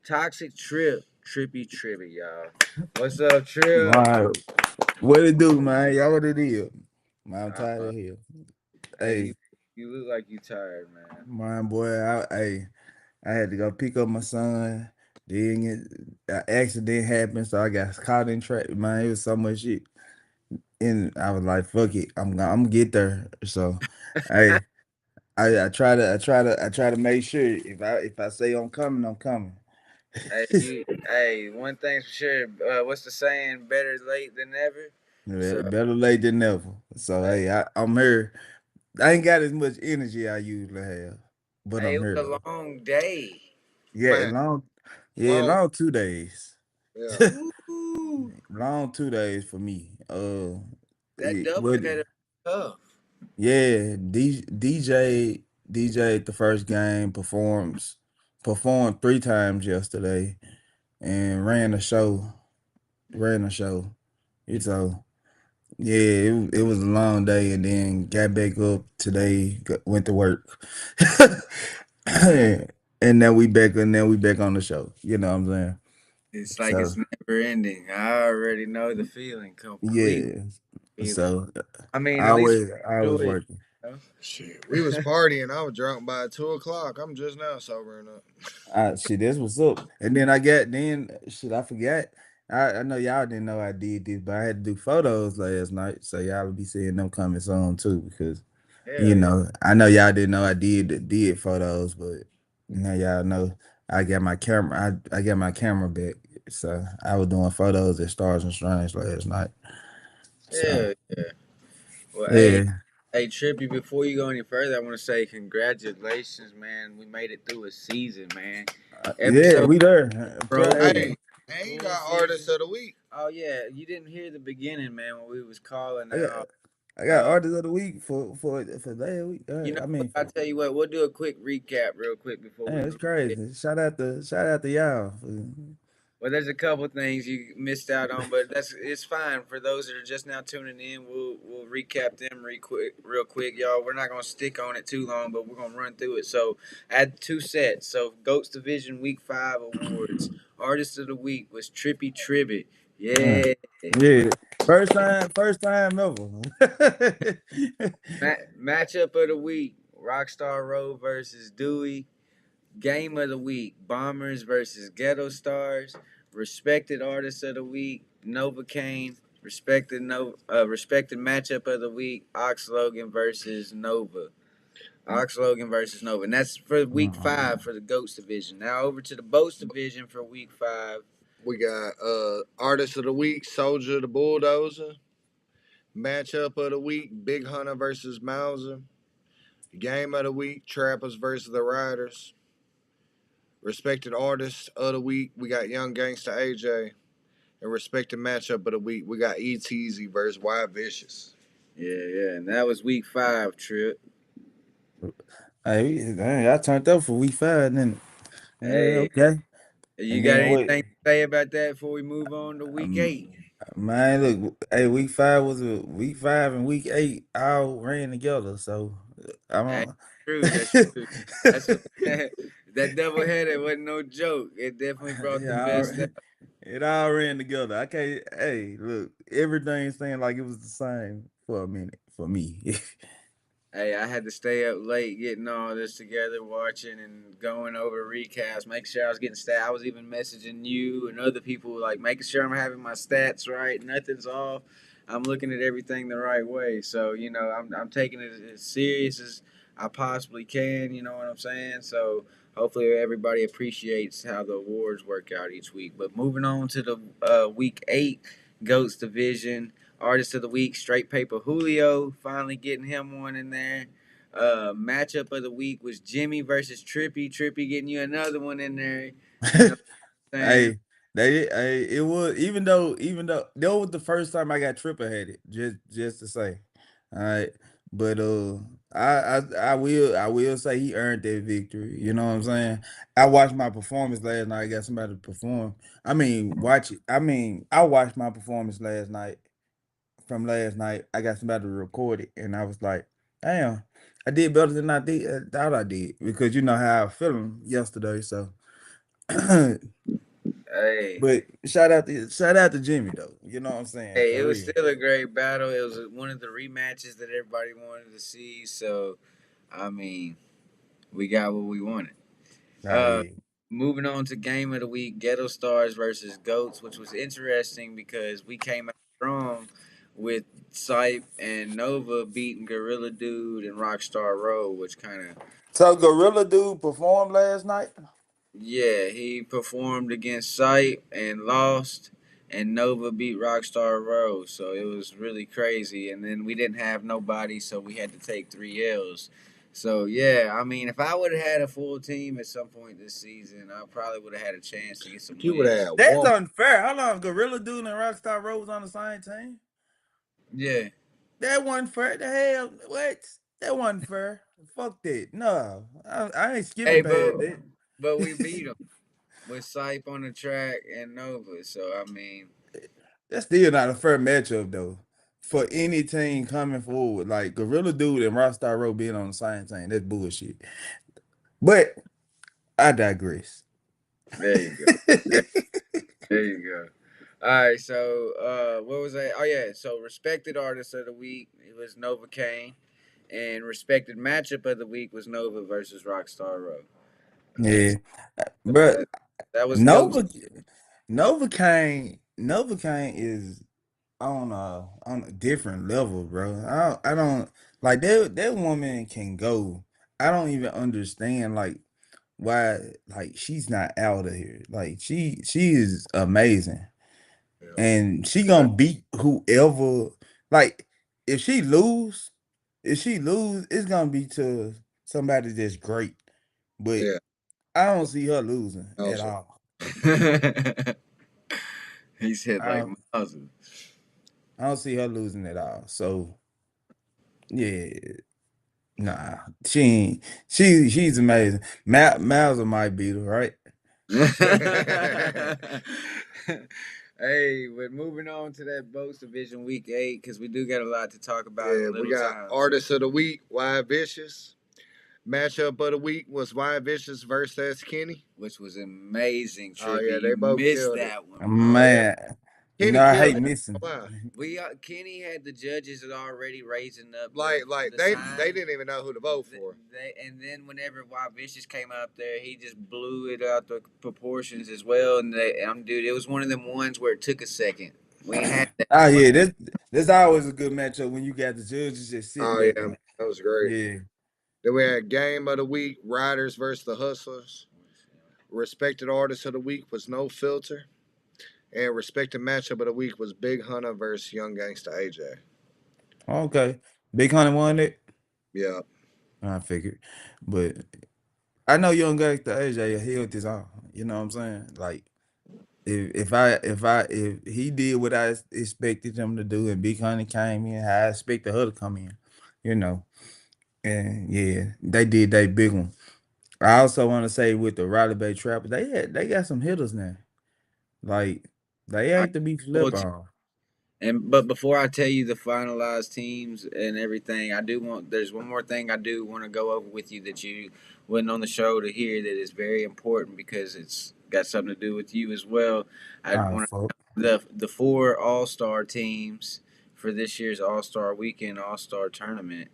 Toxic Trip, Trippy Tribbitt, y'all. What's up, Trip? Wow. What it do, man? Y'all what it is? Man, I'm tired of here. Hey, you look like you tired, man. man, boy, I had to go pick up my son. Then an accident happened, so I got caught in traffic. Man, it was so much shit, and I was like, "Fuck it, I'm gonna get there." So, hey, I try to make sure if I say I'm coming, I'm coming. Hey, one thing's for sure. What's the saying? Better late than never. So, Better late than never. So hey, hey, I'm here. I ain't got as much energy I usually have, but hey, I'm it here was though. a long day. Yeah, Man, long. Yeah, long. long 2 days. Yeah. Ooh, Long 2 days for me. that double What? header tough. Yeah, DJ the first game performed 3 times yesterday and ran a show. Ran a show. So yeah, it was a long day, and then got back up today. Went to work, and now we back on the show. You know what I'm saying? It's like So it's never ending. I already know the feeling. Complete yeah, feeling. so I mean, at least I we was enjoy it. working. You know? Shit, we was partying. I was drunk by 2 o'clock. I'm just now sobering up. Shit, that's what's up. And then I got then shit, I forgot. I know y'all didn't know I did this, but I had to do photos last night, so y'all will be seeing them coming soon too. Because Hell yeah. I know y'all didn't know I did photos, but now y'all know I got my camera. I got my camera back, so I was doing photos at Stars and Strange last night. So Yeah. Well, yeah, hey, Trippy, before you go any further, I want to say congratulations, man. We made it through a season, man. yeah, Episode we there. pro. Hey, Hey, and you Full got artist season. of the week. Oh yeah, you didn't hear the beginning, man, when we was calling I got out. I got Uh, artist of the week for that week. you know I what? mean I for. tell you what, we'll do a quick recap real quick before we Man, it's move. crazy. Shout out to y'all. Well, there's a couple things you missed out on, but it's fine for those that are just now tuning in. We'll recap them real quick, y'all. We're not gonna stick on it too long, but we're gonna run through it. So, add 2 sets. So, Goats Division Week 5 awards. Artist of the Week was Trippy Tribbitt. Uh, Yeah. yeah. First time ever. Matchup of the Week: Rockstar Road versus Dewey. Game of the Week: Bombers versus Ghetto Stars. Respected Artist of the Week: Nova Kane. Respected Matchup of the Week: Ox Logan versus Nova. Ox Logan versus Nova. And that's for week 5 for the Goats division. Now over to the Boats division for week 5. We got artist of the week, Soldier the Bulldozer. Matchup of the week, Big Hunter versus Mauser. Game of the week, Trappers versus the Riders. Respected artist of the week, we got Young Gangsta AJ. And respected matchup of the week, we got E-Teezy versus Wild Vicious. Yeah. And that was week 5, Trip. Hey, dang, I turned up for week 5, then. Hey, Okay. you And got then wait, anything to say about that before we move on to week um, 8? man, look, hey, week 5 and week 8 all ran together. So I'm That's on. true. That's true. That's a, that double header wasn't no joke. It definitely brought the Yeah, best out. it all ran together. I can't. Hey, look, everything seemed like it was the same for a minute for me. Hey, I had to stay up late getting all this together, watching and going over recaps, making sure I was getting stats. I was even messaging you and other people, like making sure I'm having my stats right. Nothing's off. I'm looking at everything the right way. So, I'm taking it as serious as I possibly can. You know what I'm saying? So, hopefully, everybody appreciates how the awards work out each week. But moving on to the week 8 Goats division. Artist of the week, Straight Paper Julio, finally getting him one in there. Matchup of the week was Jimmy versus Trippy. Trippy getting you another one in there. You know what I'm saying? Hey, it was even though that was the first time I got triple headed, just to say. All right. But I will say he earned that victory. You know what I'm saying? I watched my performance last night. I got somebody to perform. I mean, watch it. I mean, I watched my performance last night from last night. I got somebody to record it, and I was like, damn, I did better than I did thought I did because you know how I was feeling yesterday. So Hey, but shout out to Jimmy though. You know what I'm saying? hey, For it was real. still a great battle. It was one of the rematches that everybody wanted to see. So, I mean, we got what we wanted. Nah, Uh, yeah. Moving on to game of the week, Ghetto Stars versus Goats, which was interesting because we came out strong with Sype and Nova beating Gorilla Dude and Rockstar Road, which kind of So Gorilla Dude performed last night. Yeah, he performed against Sight and lost, and Nova beat Rockstar Road. So it was really crazy. And then we didn't have nobody, so we had to take 3 L's. So yeah, I mean, if I would have had a full team at some point this season, I probably would have had a chance to get some You would wins. have That's one. unfair. How long Gorilla Dude and Rockstar Road was on the same team? Yeah. That wasn't fair. The hell, what? That wasn't fair. Fuck that. No, I ain't skipping Hey, past that. but we beat him with Sipe on the track and Nova. So I mean, That's still not a fair matchup though. For any team coming forward, like Gorilla Dude and Rockstar Road being on the same team, that's bullshit. But I digress. there you go. There you go. All right, so what was that? Oh yeah, so respected artist of the week it was Nova Kane, and respected matchup of the week was Nova versus Rockstar Road. Yeah, So but that was goats. Nova Nova Kane is on a different level, bro. I don't like that woman can go. I don't even understand like why like she's not out of here. Like she is amazing. And she Yeah. gonna beat whoever like if she lose, it's gonna be to somebody that's great. But Yeah, I don't see her losing no at sir. all. He said like I Mazel. I don't see her losing at all. So yeah, nah, she ain't. She's amazing. Mauser might beat her, right? Hey, but moving on to that Boats Division Week 8, because we do got a lot to talk about Yeah, in we little got time. So, artist of the week, Wild Vicious. Matchup of the week was Wild Vicious versus Kenny. which was amazing, Oh Trippy. yeah, You they both missed killed it. that one, Oh bro. yeah, Man, you Kenny know I killed hate it. missing. Wow. We Kenny had the judges that already raising up Like the they sign. didn't even know who to vote for. They and then whenever Wild Vicious came out there, he just blew it out the proportions as well. And dude, it was one of them ones where it took a second. We ain't had that Oh much. yeah, that's always a good matchup when you got the judges just sitting Oh back yeah, and that was great. yeah. Then we had game of the week, Riders versus the Hustlers. Respected artist of the week was No Filter. And respected matchup of the week was Big Hunter versus Young Gangsta AJ. Okay, Big Honey won it. Yeah. I figured, but I know Young guy the AJ held his own. You know what I'm saying? Like if he did what I expected him to do, and Big Honey came in, how I expected her to come in. You know, and yeah, they did that big one. I also want to say with the Riley Bay Trappers, they got some hitters now. Like they I ain't to be well, flip on. but before I tell you the finalized teams and everything, there's one more thing I do want to go over with you that you wasn't on the show to hear that is very important because it's got something to do with you as well. I Ah, want fuck. the four All Star teams for this year's All Star Weekend All Star Tournament.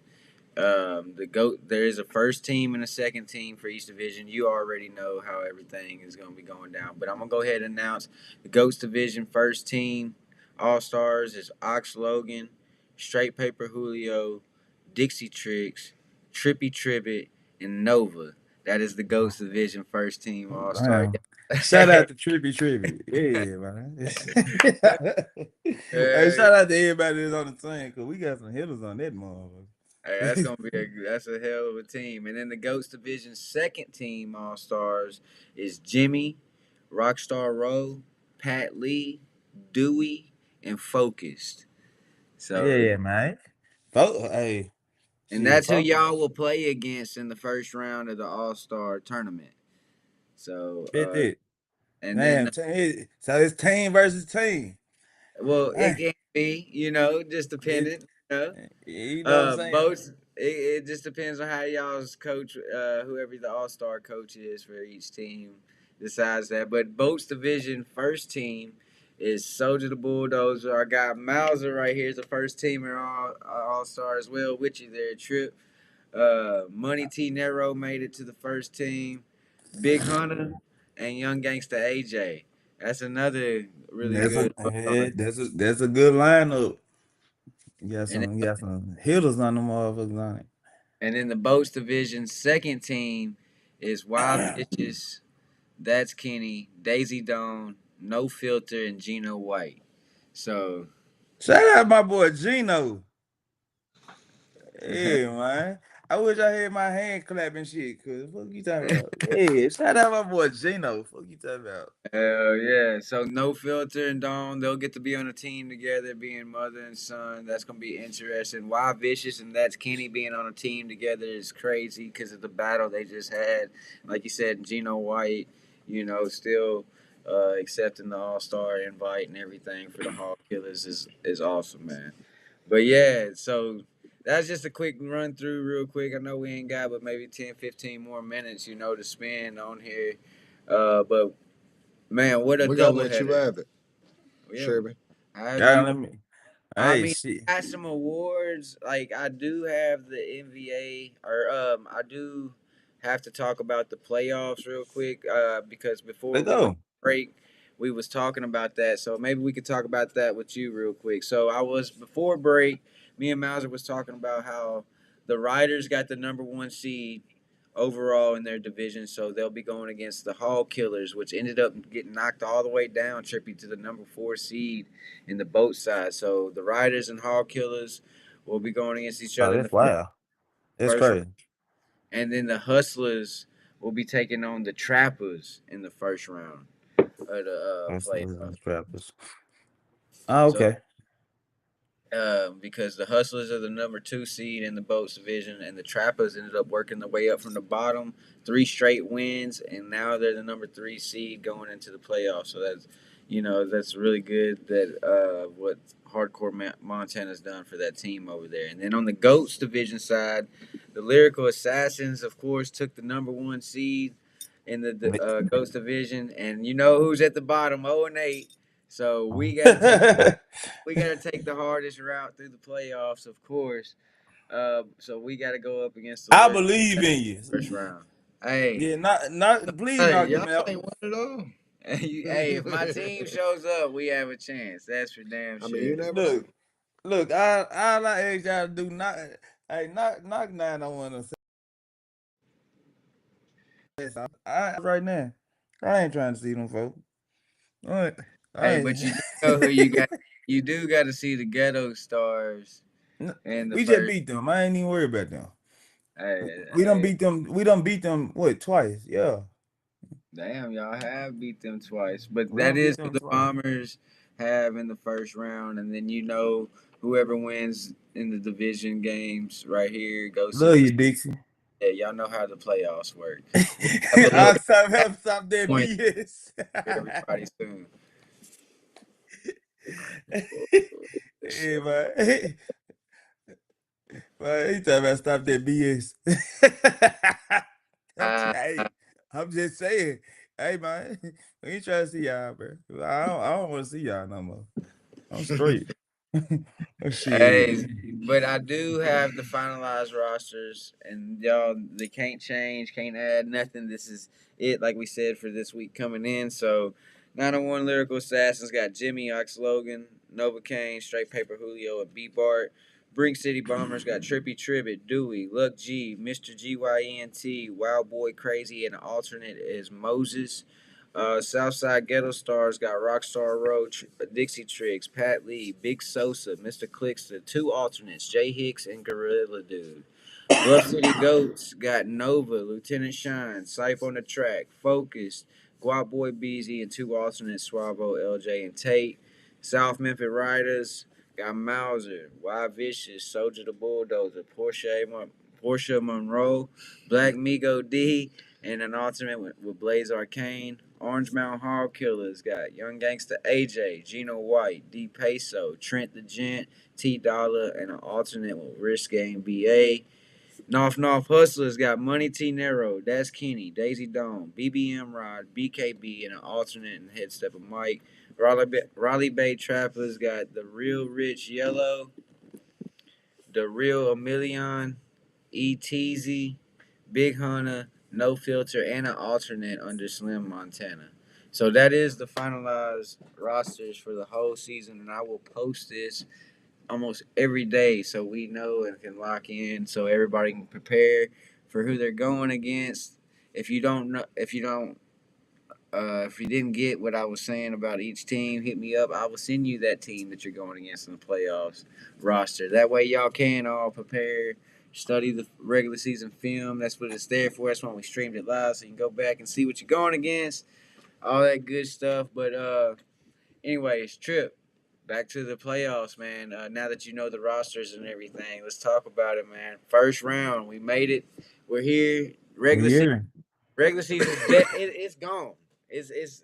There is a first team and a second team for each division. You already know how everything is going to be going down, but I'm gonna go ahead and announce the Goats division first team All Stars is Ox Logan, Straight Paper Julio, Dixie Tricks, Trippy Tribbitt, and Nova. That is the Goats division first team All Star. Damn. Shout out to Trippy Tribby. Yeah, man. Hey, Hey, shout out to everybody that's on the team because we got some hitters on that hey, that's motherfucker. gonna be that's a hell of a team. And then the Ghost Division second team All Stars is Jimmy, Rockstar Rowe, Pat Lee, Dewey, and Focused. So, Yeah, man. Hey, and shit, that's who fuck. y'all will play against in the first round of the All Star tournament. So, Fit it. and then Man, so it's team versus team. well, it Hey, can be, just it, dependent. you know what I'm saying? Both. It just depends on how y'all's coach, whoever the All Star coach is for each team, decides that. But Boats Division first team is Soldier the Bulldozer. Our guy Mauser right here is the first teamer All Star as well. With you there, Trip. Money T Nero made it to the first team. Big Hunter and Young Gangsta AJ. That's another really good. That's a good lineup. And You got some hitters on the motherfuckers on And in the Boats division, second team is Wild it. Bitches, That's Kenny, Daisy Dawn, No Filter, and Gino White. So Shout out my boy Gino. Yeah, man. I wish I had my hand clapping shit, cause fuck you talking about? Yeah, shout out my boy Gino. Fuck you talking about? hell yeah. So No Filter and Dawn, they'll get to be on a team together, being mother and son. That's gonna be interesting. Why Vicious and That's Kenny being on a team together is crazy because of the battle they just had. Like you said, Gino White, still accepting the All Star invite and everything for the Hall Killers is awesome, man. But yeah, so that's just a quick run through, real quick. I know we ain't got but maybe 10, 15 more minutes, to spend on here. But man, what a We gonna let you doubleheader! have it, Yeah, Sherby. however God, you. let me. I Hey, mean, shit. I got some awards. Like I do have the NBA, or I do have to talk about the playoffs real quick. Because before Let's we went go. to break, we was talking about that. So maybe we could talk about that with you real quick. So I was before break. Me and Mauser was talking about how the Riders got the number one seed overall in their division, so they'll be going against the Hall Killers, which ended up getting knocked all the way down, Trippy, to the number four seed in the boat side. So the Riders and Hall Killers will be going against each Oh, other in that's the wild. That's first round, crazy. and then the Hustlers will be taking on the Trappers in the first round of the playoffs. That's rappers. Oh, So okay. because the Hustlers are the number two seed in the boats division, and the Trappers ended up working their way up from the bottom, three straight wins, and now they're the number three seed going into the playoffs. So that's really good that what Hardcore Montana's done for that team over there. And then on the Goats division side, the Lyrical Assassins, of course, took the number one seed in the Ghost division, and you know who's at the bottom, 0-8. So we got to take the hardest route through the playoffs, of course. So we got to go up against the I Lyrical believe in you. first round. Hey, Yeah, not please Hey, knock y'all them out. ain't won it all. hey, if my team shows up, we have a chance. That's for damn I mean, you sure. never know. Look, all I ask y'all to do not hey knock 901 or I right now. I ain't trying to see them folks. I Hey, ain't, but you do know who you got. You do got to see the Ghetto Stars in the we just first. beat them. I ain't even worried about them. Hey, We done hey, beat them. We done beat them what twice? Yeah. damn, y'all have beat them twice, but We that done beat is who them the twice. Bombers have in the first round, and then whoever wins in the division games right here goes to Love the. you, Dixie. Yeah, y'all know how the playoffs work. We'll have a little I stop that point BS. for everybody soon. Hey man. Man, he talking about stop that BS. Uh, Hey, I'm just saying. Hey man, we ain't trying to see y'all, bro. I don't want to see y'all no more. I'm straight. Oh, shit. Hey, but I do have the finalized rosters, and y'all, they can't change, can't add nothing. This is it, like we said, for this week coming in. So, 901 Lyrical Assassins got Jimmy Ox Logan, Novocaine, Straight Paper Julio, and B Bart. Brink City Bombers got Trippy Tribbitt, Dewey, Luck G, Mr. GYNT, Wild Boy Crazy, and an alternate is Moses. Southside Ghetto Stars got Rockstar Roach, Dixie Tricks, Pat Lee, Big Sosa, Mr. Clickster, two alternates, Jay Hicks and Gorilla Dude. Bluff City Goats got Nova, Lieutenant Shine, Sype on the Track, Focus, Guap Boy Beezy, and two alternates, Swavo, LJ, and Tate. South Memphis Riders got Mauser, Y Vicious, Soldier the Bulldozer, Portia Monroe, Black Migo D, and an alternate with Blaze Arcane. Orange Mountain Hog Killers got Young Gangsta AJ, Gino White, D Peso, Trent the Gent, T Dollar, and an alternate with Risk Game BA. North Hustlers got Money T Nero, That's Kenny, Daisy Dome, BBM Rod, BKB, and an alternate and head step of Mike. Raleigh Bay Trappers got The Real Rich Yellow, The Real Emilion, ETZ, Big Hunter, No Filter, and an alternate under Slim Montana. So that is the finalized rosters for the whole season, and I will post this almost every day so we know and can lock in so everybody can prepare for who they're going against. If you don't know, if you don't If you didn't get what I was saying about each team, hit me up. I will send you that team that you're going against in the playoffs roster. That way, y'all can all prepare, study the regular season film. That's what it's there for. That's why we streamed it live, so you can go back and see what you're going against, all that good stuff. But anyways, Trip, back to the playoffs, man. Now that you know the rosters and everything, let's talk about it, man. First round, we made it. We're here. Yeah. Regular season, it's gone. It's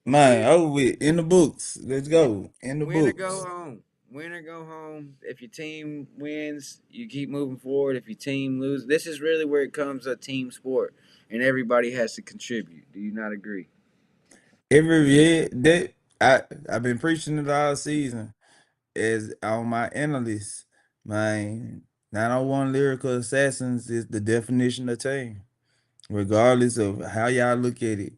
Man, over with. In the books. Let's win, go. In the win or go books. home. Win or go home. If your team wins, you keep moving forward. If your team loses, this is really where it comes a team sport, and everybody has to contribute. Do you not agree? Every year that I've been preaching it all season as on my analysts. Man, 901 lyrical assassins is the definition of team. Regardless of how y'all look at it.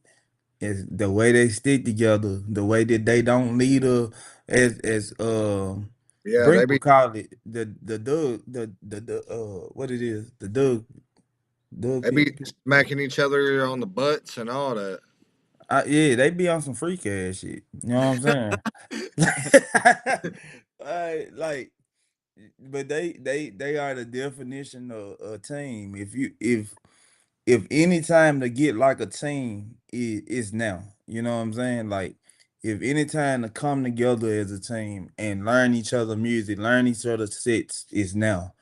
It's the way they stick together, the way that they don't lead as Yeah, they Brink be would call it the Doug the what it is the Doug they be fit. smacking each other on the butts and all that. Yeah, they be on some freak ass shit. You know what I'm saying? Like, but they are the definition of a team. If any time to get like a team is now. You know what I'm saying? Like if any time to come together as a team and learn each other music, learn each other's sets is now.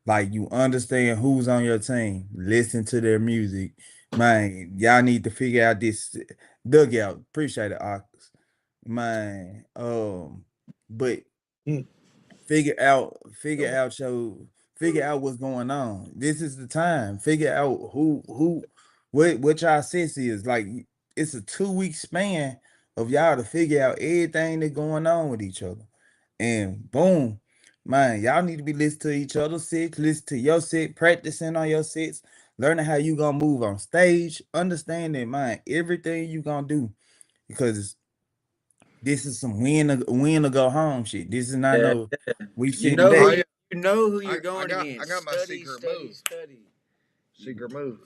Like you understand who's on your team, listen to their music. Man, y'all need to figure out this dugout. Appreciate it, Ox. Man. But Hmm. figure out what's going on. This is the time. Figure out what y'all sense is. Like it's a 2 week span of y'all to figure out everything that's going on with each other. And boom, man, y'all need to be listening to each other's sets, listen to your set, practicing on your sets, learning how you gonna move on stage, understanding, man, everything you gonna do. Because this is some win or go home shit. This is not Yeah, no we you sitting know Oh who back. yeah, you know who I, you're I going got I against. got my Study, secret study, move. study. Secret move.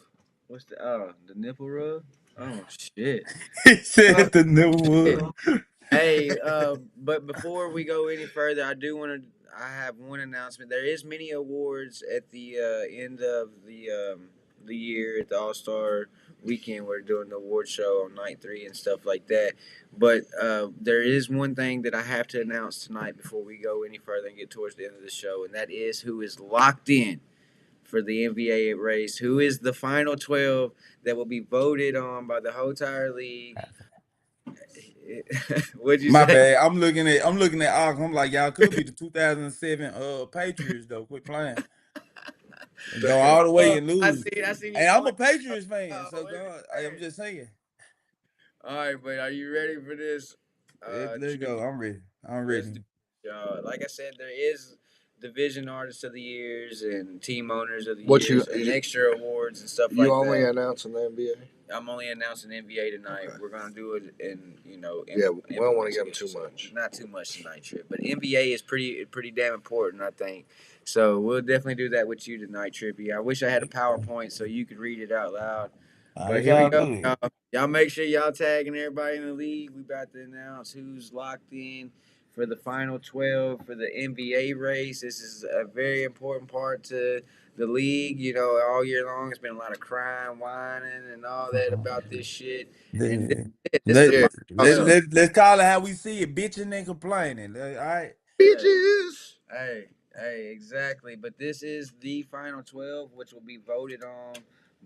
What's the nipple rub? Oh shit. He Oh said the new shit. one. Hey, but before we go any further, I do want to. I have one announcement. There is many awards at the end of the year at the All Star Weekend. We're doing the award show on night 3 and stuff like that. But there is one thing that I have to announce tonight before we go any further and get towards the end of the show, and that is who is locked in for the NBA race. Who is the final 12 that will be voted on by the whole entire league? What'd you My say? bad. I'm looking at Ock. I'm like, y'all could be the 2007 Patriots though. Quit playing. And go all the way Oh, and I lose. see. I see you Hey, I'm going. a Patriots fan, Oh, so God, I'm hey. just saying. All right, but are you ready for this? Let's go. Trivia? I'm ready. I'm Let's ready. do it, y'all. Like I said, there is division artists of the years and team owners of the What years and extra awards and stuff you like only that. announcing the NBA? I'm only announcing NBA tonight. Okay. We're gonna do it in Yeah, we don't want to give them together, too so much. not too much tonight, Trip. But NBA is pretty damn important, I think. So we'll definitely do that with you tonight, Trippy. I wish I had a PowerPoint so you could read it out loud. But It's here we all go, good. y'all. Y'all make sure y'all tagging everybody in the league. We about to announce who's locked in for the final 12 for the NBA race. This is a very important part to the league. You know, all year long, it's been a lot of crying, whining, and all that about this shit. And this, Let, is it. This is the let, Yeah, final let, 12. awesome. let's call it how we see it, bitching and complaining. All right. Yeah. Bitches. Hey, exactly. But this is the final 12, which will be voted on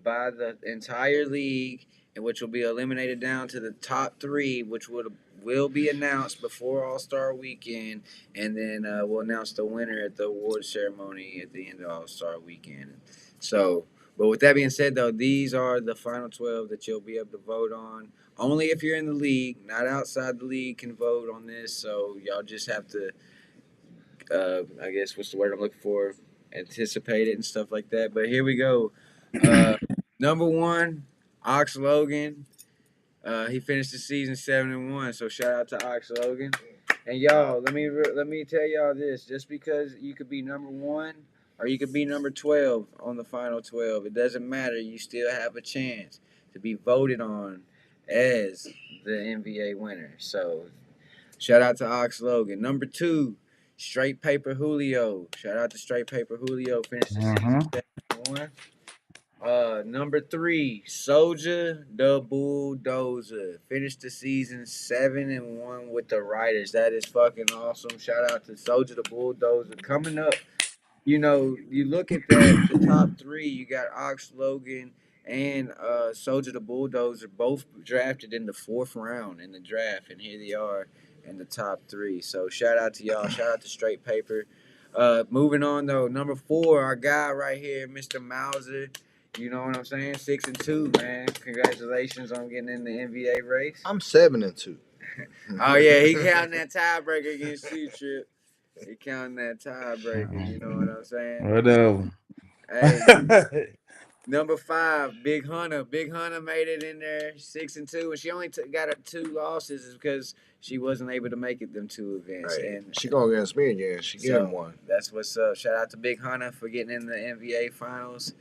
by the entire league, and which will be eliminated down to the top 3, which will be announced before All Star Weekend, and then we'll announce the winner at the award ceremony at the end of All Star Weekend. So, but with that being said, though, these are the final 12 that you'll be able to vote on. Only if you're in the league, not outside the league, can vote on this. So y'all just have to I guess what's the word I'm looking for? Anticipate it and stuff like that. But here we go. Uh, number 1, Ox Logan. He finished the season 7-1. So shout out to Ox Logan. And y'all, let me tell y'all this: just because you could be number 1 or you could be number 12 on the final 12, it doesn't matter. You still have a chance to be voted on as the NBA winner. So shout out to Ox Logan. Number 2, Straight Paper Julio. Shout out to Straight Paper Julio. Finished the season 7-1. Number 3, Soldier the Bulldozer. Finished the season 7-1 with the Riders. That is fucking awesome. Shout out to Soldier the Bulldozer. Coming up, you know, you look at that, the top 3, you got Ox Logan and Soldier the Bulldozer, both drafted in the 4th round in the draft, and here they are in the top 3. So shout out to y'all. Shout out to Straight Paper. Moving on though, number 4, our guy right here, Mr. Mauser. You know what I'm saying? 6-2, man. Congratulations on getting in the NBA race. I'm 7-2. Oh yeah, he counting that tiebreaker against you, Trip. He counting that tiebreaker. You know what I'm saying? Whatever. Hey, number 5, Big Hunter. Big Hunter made it in there, 6-2, and she only got 2 losses is because she wasn't able to make it them 2 events. Hey, and she going against me again. She getting one. That's what's up. Shout out to Big Hunter for getting in the NBA finals.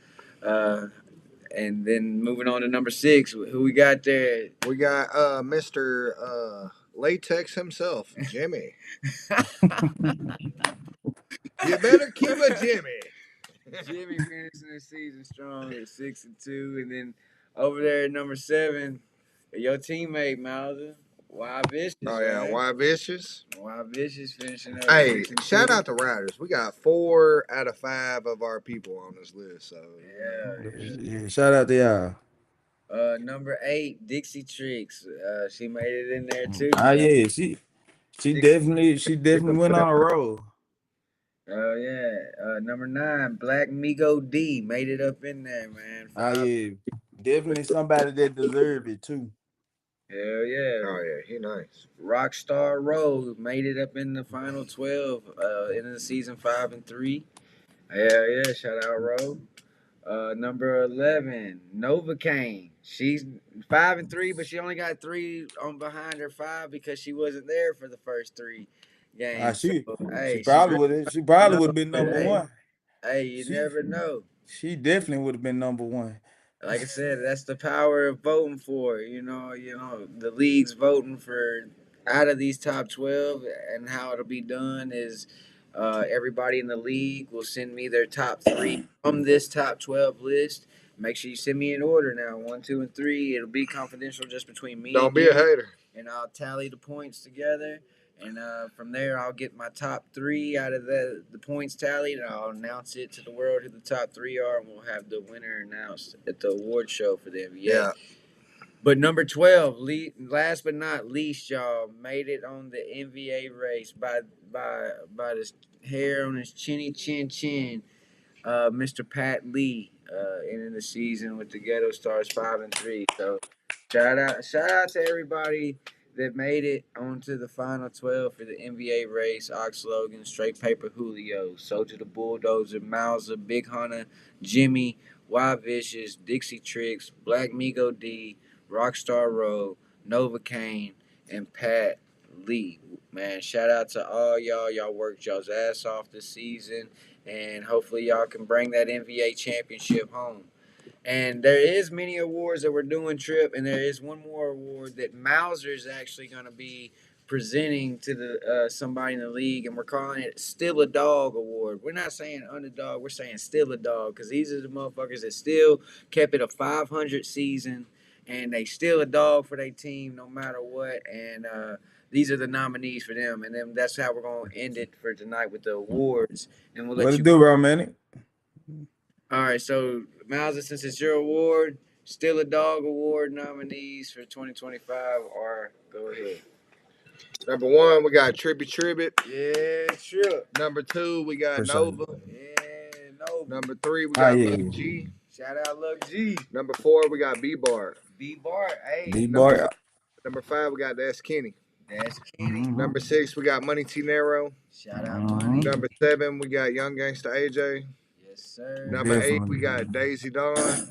And then moving on to number 6, who we got there? We got Mr. Latex himself, Jimmy. You better keep a Jimmy. Jimmy finishing the season strong at 6-2, and then over there at number 7, your teammate Mauser, Wild Vicious. Oh yeah, Wild Vicious. Wild Vicious finishing up. Hey, shout out to Riders. We got 4 out of 5 of our people on this list. So Yeah, shout out to y'all. Number 8, Dixie Tricks. She made it in there too. Yeah, she definitely went on a roll. Oh yeah. Number 9, Black Migo D made it up in there, man. Yeah, definitely somebody that deserved it too. Hell yeah. Oh yeah, he nice. Rockstar Road made it up in the final 12, into the season 5-3. Hell yeah, shout out Road. Number 11, Novocaine. She's 5-3, but she only got 3 on behind her 5 because she wasn't there for the first 3 games. She probably would have been number 1. Hey, you never know. She definitely would have been number 1. Like I said, that's the power of voting for. You know, the league's voting for out of these top 12, and how it'll be done is everybody in the league will send me their top 3 from this top 12 list. Make sure you send me in order now, 1, 2, and 3. It'll be confidential just between me. Don't be a hater. And I'll tally the points together. And from there, I'll get my top 3 out of the points tallied, and I'll announce it to the world who the top 3 are, and we'll have the winner announced at the award show for the NBA. Yeah. But number 12, last but not least, y'all, made it on the NBA race by the hair on his chinny chin, Mr. Pat Lee, ending the season with the Ghetto Stars 5-3. So shout out to everybody that made it onto the final 12 for the NBA race. Ox Logan, Straight Paper Julio, Soldier the Bulldozer, Mauser, Big Hunter, Jimmy, Wild Vicious, Dixie Tricks, Black Migo D, Rockstar Road, Novocaine, and Pat Lee. Man, shout out to all y'all. Y'all worked y'all's ass off this season, and hopefully y'all can bring that NBA championship home. And there is many awards that we're doing, Trip, and there is one more award that Mauser is actually going to be presenting to the somebody in the league, and we're calling it Still a Dog Award. We're not saying underdog, we're saying still a dog, because these are the motherfuckers that still kept it a 500 season, and they still a dog for their team no matter what. And these are the nominees for them, and then that's how we're going to end it for tonight with the awards. And we'll let What you to do, Romantic? All right, so Mauser, since it's your award, Still a Dog Award nominees for 2025 are, go ahead. Number 1, we got Trippy Tribbitt. Yeah, Trip. Number 2, we got Nova. Yeah, Nova. Number 3, we got Lil G. Shout out Lil G. Number 4, we got B-Bar. B-Bar, hey. B-Bar. Number 5, we got That's Kenny. That's Kenny. Number 6, we got Money T Nero. Shout out Money. Number 7, we got Young Gangsta AJ. Yes, sir. Number 8, we got Daisy Dawn.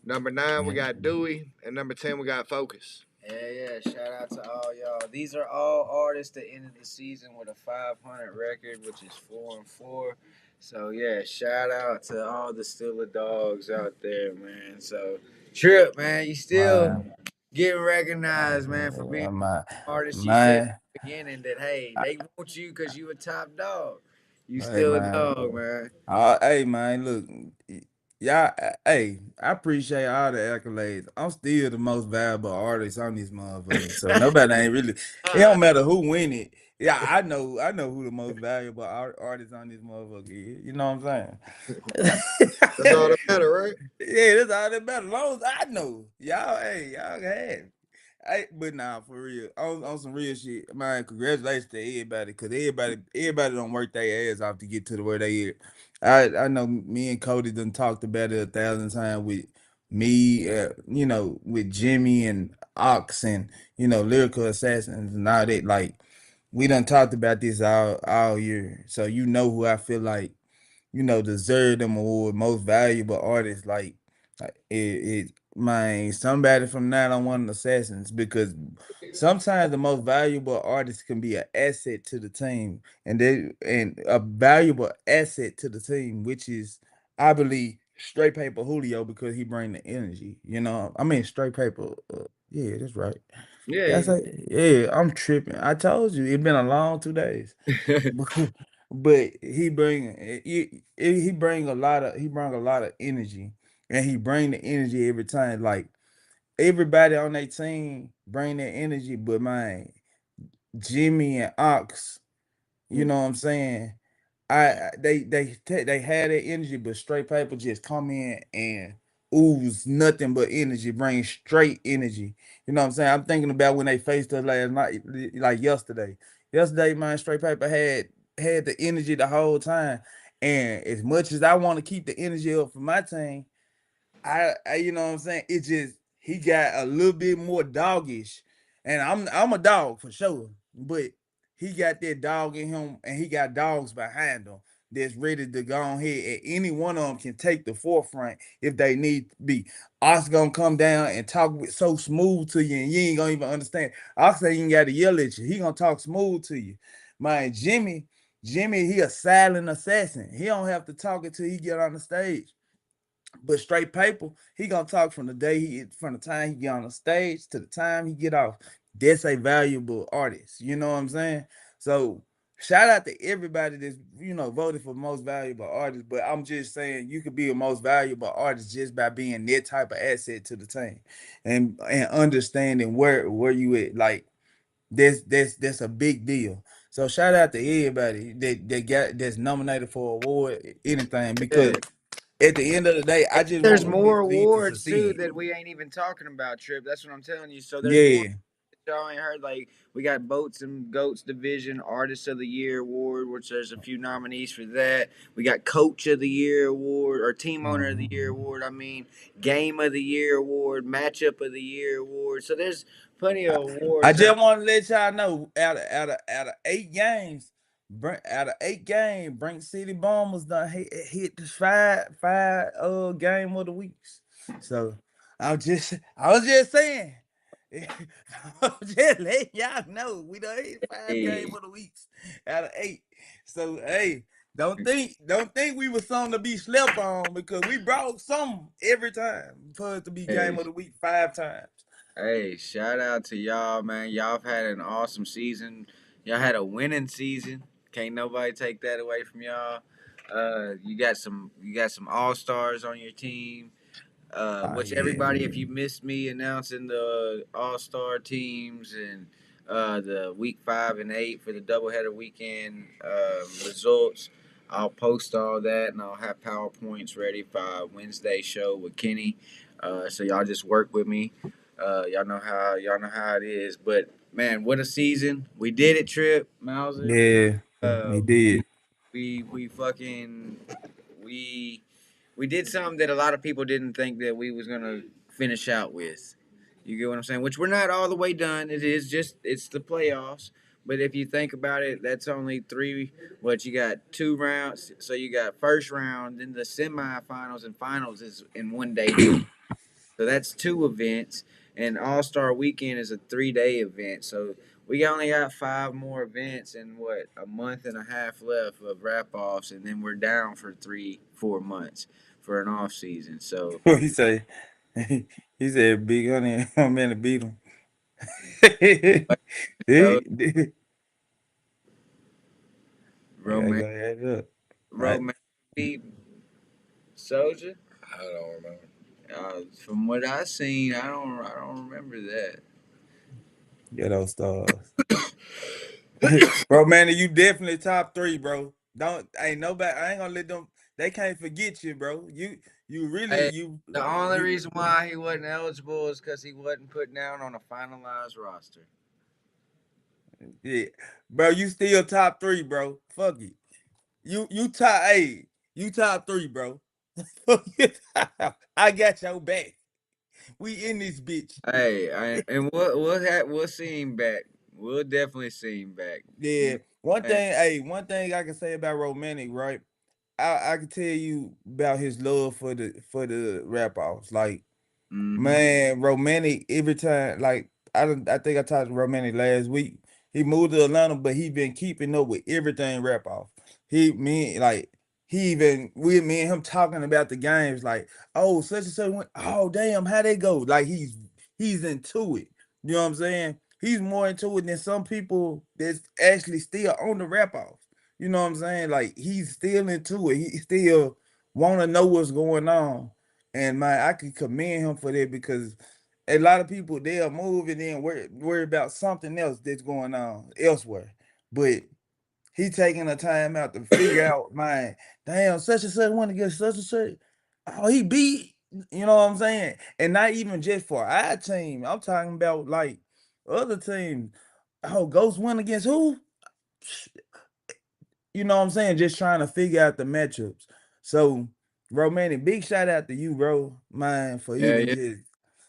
Number 9, we got Dewey. And number 10, we got Focus. Yeah, shout out to all y'all. These are all artists that ended the season with a 500 record, which is 4-4. So yeah, shout out to all the Stiller dogs out there, man. So Trip, man, you still getting recognized, man, for being My artist. You said my at the beginning that hey, they want you because you a top dog. You hey still a man. dog, man. Hey man, look, y'all. Hey, I appreciate all the accolades. I'm still the most valuable artist on this motherfucker. So nobody ain't really. It don't matter who win it. Yeah, I know who the most valuable artist on this motherfucker is. You know what I'm That's all saying? that matter, right? Yeah, that's all that matters. As long as I know, y'all, hey, y'all can have it. Hey, but nah, for real, on some real shit, man. Congratulations to everybody, cause everybody don't work their ass off to get to the where they at. I know me and Cody done talked about it 1,000 times with me, with Jimmy and Ox and lyrical assassins and all that. Like we done talked about this all year, so you know who I feel like deserve them award, most valuable artist. Like it man, somebody from 901 Assassins, because sometimes the most valuable artist can be an asset to the team, and a valuable asset to the team, which is, I believe, Straight Paper Julio, because he bring the energy. I mean Straight Paper. Yeah, that's right. That's Yeah. like, yeah, I'm tripping. I told you it's been a long 2 days. But he bring a lot of energy, and he bring the energy every time. Like everybody on their team bring that energy, but man, Jimmy and Ox, you know what I'm saying? They had that energy, but Straight Paper just come in and ooze nothing but energy, bring straight energy. You know what I'm saying? I'm thinking about when they faced us last night, like yesterday. Yesterday, man, Straight Paper had the energy the whole time. And as much as I want to keep the energy up for my team, I you know what I'm saying? It just he got a little bit more doggish, and I'm a dog for sure, but he got that dog in him, and he got dogs behind him that's ready to go on here, and any one of them can take the forefront if they need to be. Ox gonna come down and talk so smooth to you, and you ain't gonna even understand. Ox ain't even got to yell at you. He gonna talk smooth to you. Man, Jimmy, he a silent assassin. He don't have to talk until he get on the stage. But Straight Paper, he gonna talk from the time he get on the stage to the time he get off. That's a valuable artist. You know what I'm saying? So shout out to everybody that's voted for most valuable artist. But I'm just saying you could be a most valuable artist just by being that type of asset to the team, and understanding where you at. Like that's a big deal. So shout out to everybody that's nominated for award, anything, Yeah. because at the end of the day, I just There's want West more League to awards too succeed. that we ain't even talking about, Trip. That's what I'm telling you. So there's more Yeah. that y'all ain't heard. Like we got Boats and Goats Division Artist of the Year Award, which there's a few nominees for that. We got Coach of the Year Award or Team Owner of the Year Mhm. Award. I mean, Game of the Year Award, Matchup of the Year Award. So there's plenty of I awards out. just want to let y'all know, out of 8 games, out of 8 games, Brink City Bombers done hit the five game of the weeks. So I was just saying. I was just letting y'all know we done hit five Hey, game of the weeks out of 8. So hey, don't think we was something to be slept on, because we brought some every time for it to be game hey, of the week 5 times. hey! Shout out to y'all, man. Y'all have had an awesome season. Y'all had a winning season. Can't nobody take that away from y'all. You got some all stars on your team. Ah, Which yeah. everybody, if you missed me announcing the All Star teams and the week 5 and 8 for the doubleheader weekend results, I'll post all that and I'll have PowerPoints ready for our Wednesday show with Kenny. So y'all just work with me. Y'all know how it is. But man, what a season! We did it, Trip Mauser. Yeah, Uh, he did. we fucking we we did something that a lot of people didn't think that we was gonna finish out with. You get what I'm saying? Which we're not all the way done. It's the playoffs. But if you think about it, that's only three. What you got 2 rounds. So you got first round, then the semifinals and finals is in one day. So that's 2 events, and All Star Weekend is a 3-day event. So we only got 5 more events and what a month and a half left of wrap offs, and then we're down for 3-4 months for an off season. So What he say? He said Big Honey, I'm in to beat him. So, I gotta romantic, go ahead up. Right. romantic beat Soldier. I don't remember. From what I seen, I don't remember that. Get those stars. Bro, man, you definitely top three, bro. Don't ain't nobody I ain't gonna let them they can't forget you, bro. You really Hey, the only reason why he wasn't eligible is because he wasn't put down on a finalized roster. yeah. Bro, you still top three, bro. Fuck it. You top hey, you top three, bro. I got your back. We in this bitch. And we'll see him back. We'll definitely see him back. You Yeah. know One what I'm saying? thing, hey, one thing I can say about Romantic, right? I can tell you about his love for the rap offs. Like, Mm-hmm. man, Romantic every time, like I think I talked to Romantic last week. He moved to Atlanta, but he been keeping up with everything rap off. He even me and him talking about the games, like, oh, such and such went, oh damn, how they go? Like he's into it. You know what I'm saying? He's more into it than some people that's actually still on the rap off. You know what I'm saying? Like he's still into it. He still wanna know what's going on. And man, I can commend him for that because a lot of people they'll move and then worry about something else that's going on elsewhere. But he taking the time out to figure out, man, damn, such and such want to get such and such. Oh, he beat, you know what I'm saying? And not even just for our team. I'm talking about like other teams. Oh, Ghost win against who? You know what I'm saying? Just trying to figure out the matchups. So, Romantic, big shout out to you, bro, man, for Yeah, even yeah. just,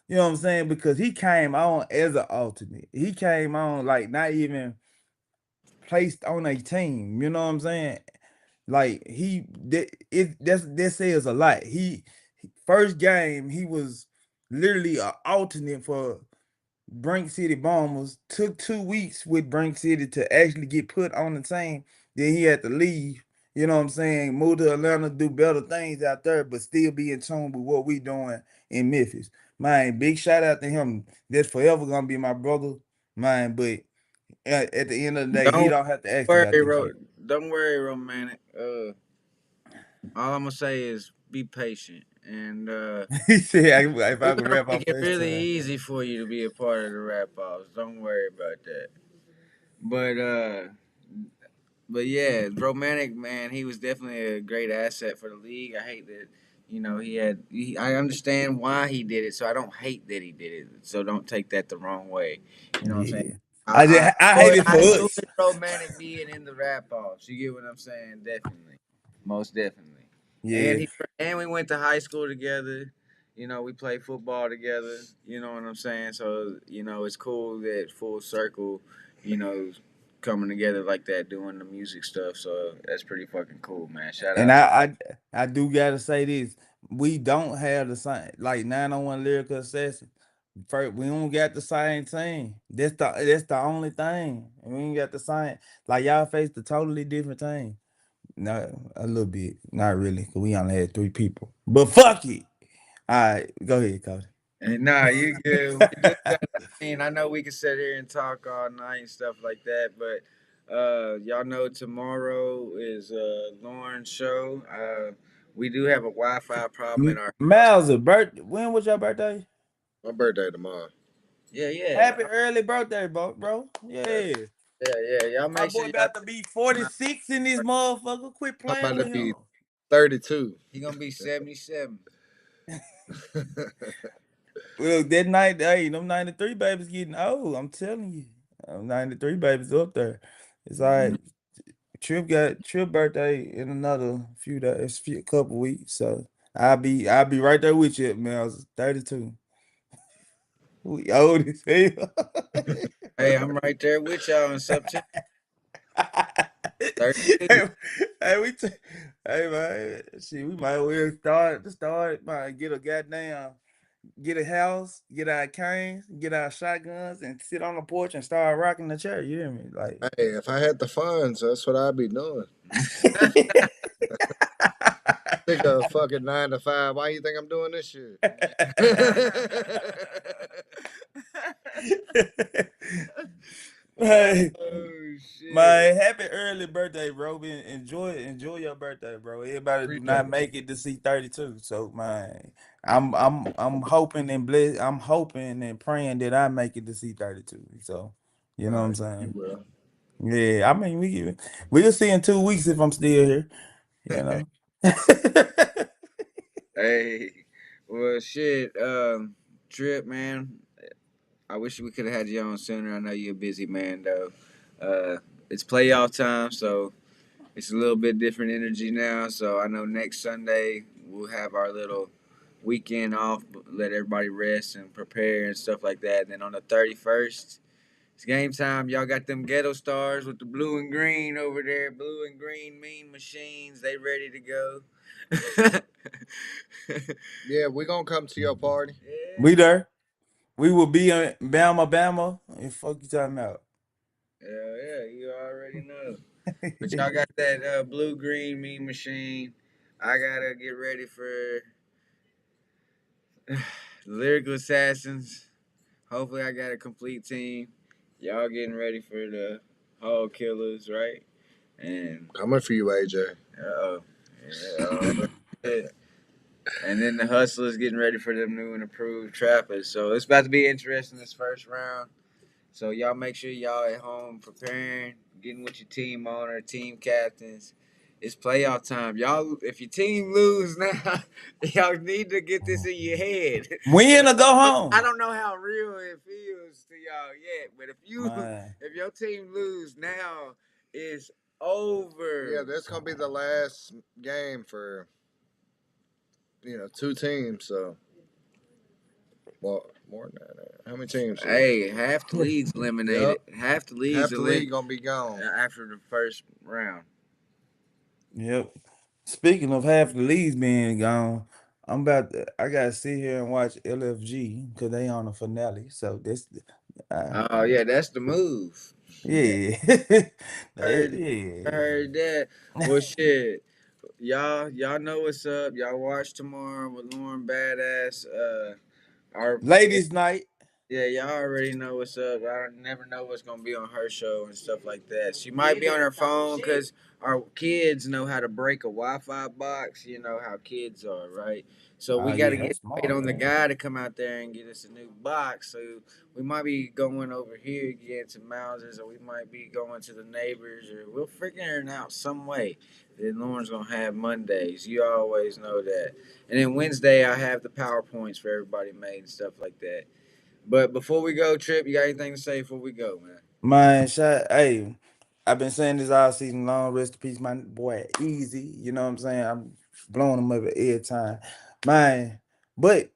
you know what I'm saying? Because he came on as an alternate. He came on like not even placed on a team. You know what I'm saying? Like that says a lot. First game he was literally an alternate for Brink City Bombers. Took 2 weeks with Brink City to actually get put on the team. Then he had to leave. You know what I'm saying? Move to Atlanta, do better things out there, but still be in tune with what we doing in Memphis. Man, big shout out to him. That's forever gonna be my brother, man. But at the end of the day, he Don't don't have to ask worry, about this shit. don't worry, romantic. All I'm gonna say is be patient, and He said, if we're I could gonna rap make off it really FaceTime. easy for you to be a part of the rap offs. Don't worry about that. But yeah, romantic man, he was definitely a great asset for the league. I hate that, I understand why he did it, so I don't hate that he did it. So don't take that the wrong way. You know what I'm saying? Yeah. I hate it I for enjoy us. romantic being in the rap offs. You get what I'm saying? Definitely, most definitely. And Yeah. and we went to high school together. We played football together. You know what I'm saying? So it's cool that full circle. You know, coming together like that, doing the music stuff. So that's pretty fucking cool, man. Shout And out to I do gotta say this. We don't have the same like 901 lyrical assassin. First, we don't got the same team. That's the only thing. And we ain't got the same like y'all faced a totally different team. No, a little bit. Not really, because we only had 3 people. But fuck it. All right, go ahead, Cody. And nah, you good. We do got. I know we can sit here and talk all night and stuff like that, but y'all know tomorrow is Lauren's show. We do have a Wi-Fi problem in our house. Miles, when was your birthday? My birthday tomorrow. Yeah, yeah, Happy early birthday, bro. Yeah. yeah. Y'all My make sure boy y'all. about to be 46 in this motherfucker. Quit I'm playing about to with him. be 32. He gonna be 77. Look, that night, hey, them 93 babies getting old. I'm telling you. 93 babies up there. It's all Mhm. right. Trip birthday in another few days, couple weeks. So I'll be right there with you, man. I was 32. We old as hell. Hey, I'm right there with y'all in September. 32. hey, hey, hey man, shit, we might well start, man, get a house, get our canes, get our shotguns, and sit on the porch and start rocking the chair. You hear me? Like, Hey, if I had the funds, that's what I'd be doing. Sick of fucking 9 to 5. Why you think I'm doing this shit? Hey, Oh shit. my happy early birthday, bro. Enjoy your birthday, bro. Everybody do Appreciate not it. make it to see 32. So man, I'm hoping and bless I'm hoping and praying that I make it to see 32. So you know what I'm You saying? will. Yeah, I mean we'll see in 2 weeks if I'm still here, you know. Hey, well, shit. Trip, man. I wish we could have had you on sooner. I know you're a busy man, though. It's playoff time, so it's a little bit different energy now. So I know next Sunday we'll have our little weekend off, let everybody rest and prepare and stuff like that. And then on the 31st, it's game time. Y'all got them ghetto stars with the blue and green over there. Blue and green mean machines. They ready to go. Yeah, we gonna come to your party. We Yeah. there. We will be in Bama, Bama. And fuck you talking about? Yeah, yeah, you already know. But y'all got that blue green mean machine. I gotta get ready for lyrical assassins. Hopefully, I got a complete team. Y'all getting ready for the whole killers, right? And Coming for you, AJ. oh, yeah, shit. And then the hustlers getting ready for them new and approved trappers. So it's about to be interesting this first round. So y'all make sure y'all at home preparing, getting with your team owner, team captains. It's playoff time. Y'all, if your team lose now, y'all need to get this in your head. Win or go I home. don't know how real it feels to y'all yet, but Man. if your team lose now, it's Yeah, over. that's gonna be the last game for 2 teams. So, well, more than that. How many teams? Hey, half the league's eliminated. Yep, Half the league's half the eliminated league gonna be gone. after the first round. Yep. Speaking of half the leagues being gone, I gotta sit here and watch LFG because they on the finale. So this uh, Oh yeah, that's the move. Yeah, yeah. heard, I Yeah. heard that. Well, shit, y'all know what's up. Y'all watch tomorrow with Lauren Badass. Our Ladies night. Yeah, y'all already know what's up. I never know what's gonna be on her show and stuff like that. She might be on her phone because our kids know how to break a Wi-Fi box. You know how kids are, right? So Oh we got to yeah, get that's wait smart, on the man. guy to come out there and get us a new box. So we might be going over here getting some Mousers, or we might be going to the neighbors, or we'll figure it out some way. Then Lauren's gonna have Mondays. You always know that. And then Wednesday I have the PowerPoints for everybody made and stuff like that. But before we go, Trip, you got anything to say before we go, man? Man, hey, I've been saying this all season long. Rest in peace, my boy. Easy, you know what I'm saying? I'm blowing him up every time, man. But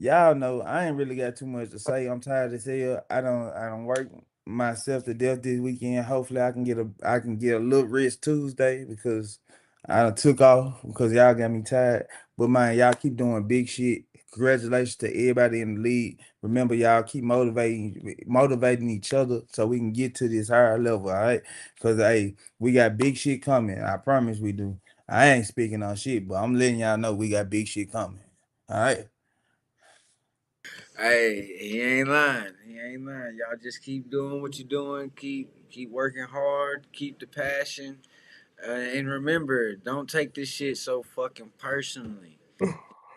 y'all know I ain't really got too much to say. I'm tired as hell. I don't work myself to death this weekend. Hopefully I can get a little rest Tuesday because I done took off because y'all got me tired. But man, y'all keep doing big shit. Congratulations to everybody in the league. Remember, y'all keep motivating each other so we can get to this higher level, all right? Because hey, we got big shit coming. I promise we do. I ain't speaking on shit, but I'm letting y'all know we got big shit coming. All right. Hey, he ain't lying. He ain't lying. Y'all just keep doing what you're doing. Keep working hard. Keep the passion. And remember, don't take this shit so fucking personally.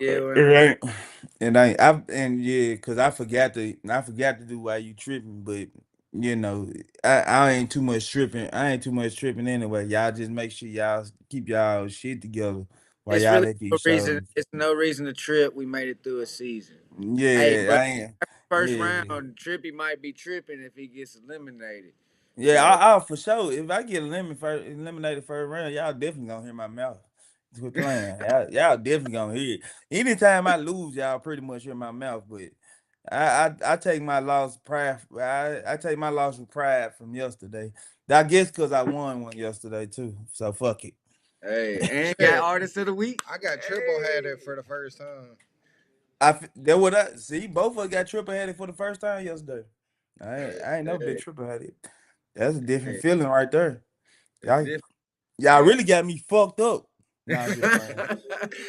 Yeah, It what I'm saying? ain't. It ain't. And yeah, cause I forgot to do while you tripping, but you know, I ain't too much tripping. I ain't too much tripping anyway. Y'all just make sure y'all keep y'all shit together while It's y'all really at no these reason. shows. It's no reason to trip. We made it through a season. Hey, Yeah, but I ain't. first Yeah. round, Trippy might be tripping if he gets eliminated. Yeah, So, I'll for sure. If I get eliminated first round, y'all definitely gonna hear my mouth. Quit playing. Y'all definitely gonna hear it. Anytime I lose, y'all pretty much hear my mouth. But I take my loss pride. I take my loss with pride from yesterday. I guess because I won one yesterday too. So fuck it. hey, and got Shit, artist of the week. I got triple had it for the first time. That what I see. Both of us got triple headed for the first time yesterday. I ain't never been Hey, triple headed. That's a different hey, feeling right there. it's Y'all different. y'all Yeah. really got me fucked up. Nah, I'm just playing.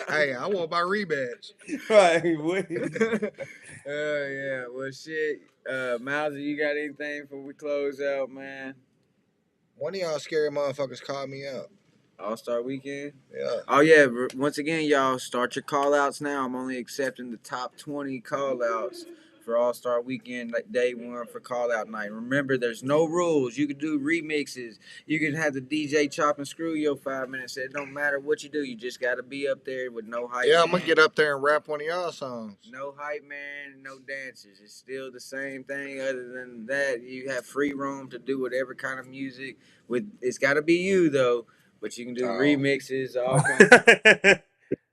Hey, I want my rematch. Right, what? Yeah, well, shit. Mauser, you got anything before we close out, man? One of y'all scary motherfuckers called me out. All-Star Weekend? Yeah. Oh, yeah. Once again, y'all, start your call-outs now. I'm only accepting the top 20 call-outs for All-Star Weekend, like day one for call-out night. Remember, there's no rules. You can do remixes. You can have the DJ chop and screw your 5 minutes. It don't matter what you do. You just got to be up there with no hype. Yeah, I'm going to get up there and rap one of y'all songs. No hype man, no dancers. It's still the same thing. Other than that, you have free room to do whatever kind of music. It's got to be you, though. But you can do remixes, all kinds.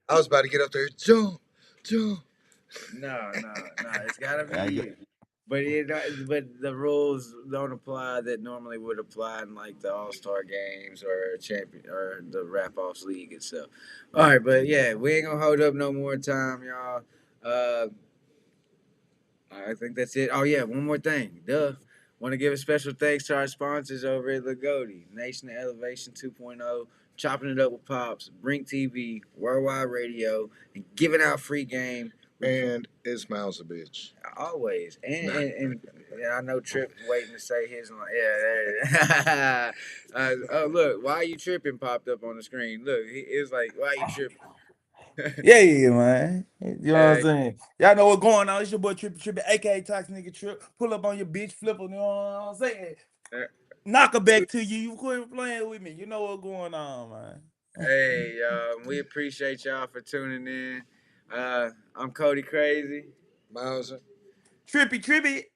I was about to get up there, jump. No, it's gotta be you. But the rules don't apply that normally would apply in like the All-Star games or champion or the RapOffs league itself. All right, but yeah, we ain't gonna hold up no more time, y'all. I think that's it. Oh yeah, one more thing. Want to give a special thanks to our sponsors over at Lagodi, Nation of Elevation 2.0, Chopping It Up with Pops, Brink TV, Worldwide Radio, and giving out free game. And it's Mauser, bitch. Always. And I know Trip's waiting to say his line. Yeah. Oh, look, why are you tripping popped up on the screen. Look, it was like, why are you tripping? Yeah, man. You know what I'm saying? Y'all know what's going on. It's your boy Trippy, aka Toxic Nigga Trip. Pull up on your bitch, flip her, you know what I'm saying? Knock her back to you. You quit playing with me. You know what's going on, man. Hey, we appreciate y'all for tuning in. I'm Cody CraZee. Mauser. Trippy Tribbitt.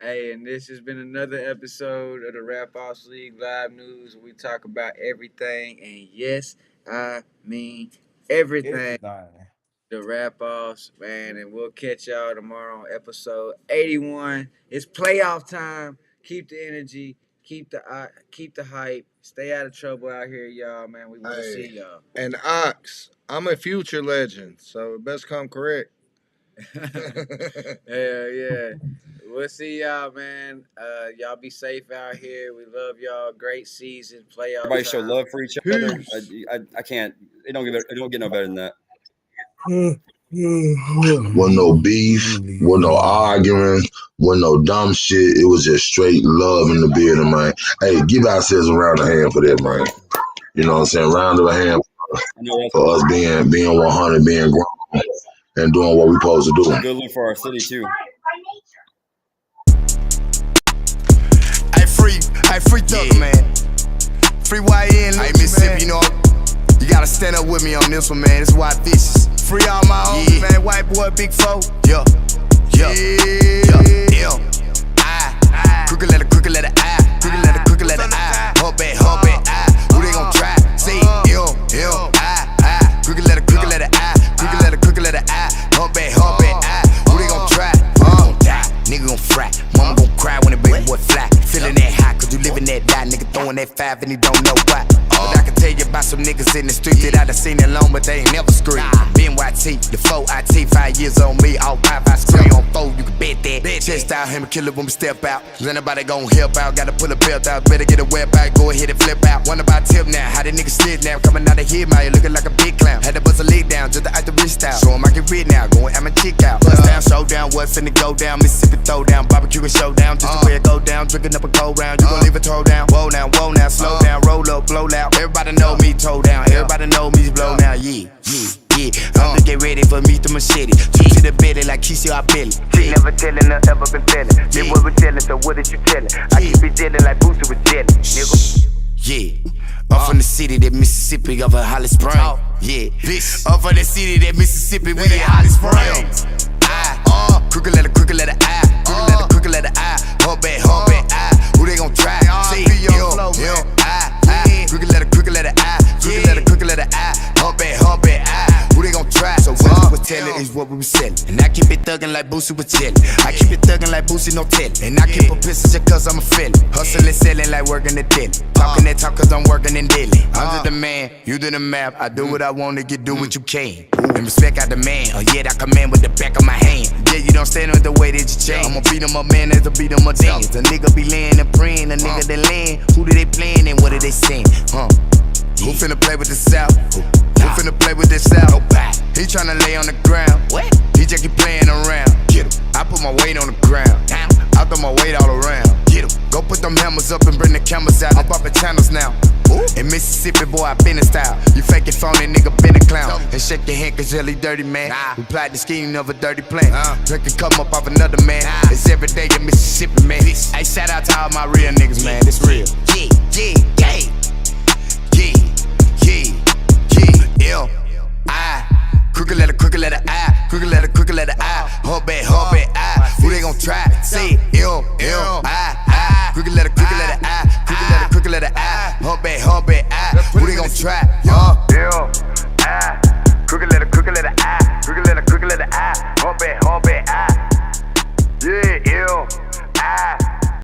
Hey, and this has been another episode of the RapOffs League Live News. We talk about everything, and yes, I mean everything. The RapOffs, man, and we'll catch y'all tomorrow on episode 81. It's playoff time. Keep the energy. Keep the hype. Stay out of trouble out here, y'all, man. We want to see y'all. And Ox, I'm a future legend, so it best come correct. Yeah. We'll see y'all, man. Y'all be safe out here. We love y'all. Great season. Playoff. Everybody show love for each other. I can't. It don't get no better than that. Wasn't no beef, wasn't no arguing, wasn't no dumb shit. It was just straight love in the building, man. Hey, give ourselves a round of hand for that, man. You know what I'm saying? Round of a hand for us being 100, being grown, and doing what we supposed to do. Good look for our city too. Hey, free Tucker, man. Free YN, hey, Mississippi, you know, you gotta stand up with me on this one, man. This is why vicious. Free all my homies, man. White boy, big foe. Yeah. Crooked letter, I. Crooked letter, I. Hump back, I. Who they gon' try? Say I. Crooked letter, I. Crooked letter, I. Hump back, I. Who they gon' try? Nigga gon' fry. Mama gon' cry when the baby boy fly. Feeling that hot, cause you living that die. Nigga throwing that 5 and he don't know why. But I can tell you about some niggas in the street that I done seen it long, but they ain't never screamed. Ben YT, the 4IT, 5 years on me, all 5 I scream on 4, you can bet that. Chest out, him kill it when we step out. Is anybody gon' help out? Gotta pull a belt out, better get a web out, go ahead and flip out. One about tip now, how the niggas slid now, coming out of here, man, looking like a big clown. Had to bust a leg down, just to act the wrist out. Show him I can read now, going at my chick out. Bust down, showdown, what finna go down? Mississippi throw down, barbecue and showdown, just the way it go down, drinking up a cold round. You gon' leave it toe down, whoa now, slow down, roll up, blow loud. Everybody know me, toe down. Everybody know me, blow now, yeah. I'm to get ready for me to machete. Two to the belly like Kisi or Billy. She never telling her, ever been telling. Then what we telling, so what is you telling? I keep it dealing like Boosie was jelly, nigga. Yeah. I'm from the city that Mississippi of a Holly Spring. Yeah. I'm from the city that Mississippi with a Holly Spring. Crooked letter, I. Crooked letter, I. Hump back, I. Who they gon' try? See, I. Crooked letter, I. Crooked letter, I. Hump back, I. Who they gon' try? So what we was telling is what we was selling. And I keep it thuggin' like Boosie was jelly. I keep it thuggin' like Boosie, no telling. And I keep a pistol just cause I'm a feeling. Hustlin', sellin' like working the deli. Talking that talk cause I'm working in daily. I'm just the man, you do the map. I do what I want to get, do what you can. And respect I demand, or yet I command with the back of my hand. Yeah, you don't stand with the way that you change. I'ma beat him up, man, as to beat him up dance. The nigga be laying and praying, the nigga they land. Who do they playin' and what are they saying? Who finna play with the South? Who finna play with this South? He tryna lay on the ground. He just keep playing around. I put my weight on the ground. I throw my weight all around. Go put them hammers up and bring the cameras out. I'm poppin' channels now. In Mississippi, boy, I been in style. You faking phony, nigga, been a clown. And shake your hand, cause Jelly dirty, man. We plied the scheme of a dirty plan. Drinkin' come up off another man. It's every day in Mississippi, man. Hey, shout out to all my real niggas, man. This real. Crooked letter I, crooked letter I, hub back, I. Who they gon' try? Say I. Crooked letter I, crooked letter I, hub back, I. Who they gon' try?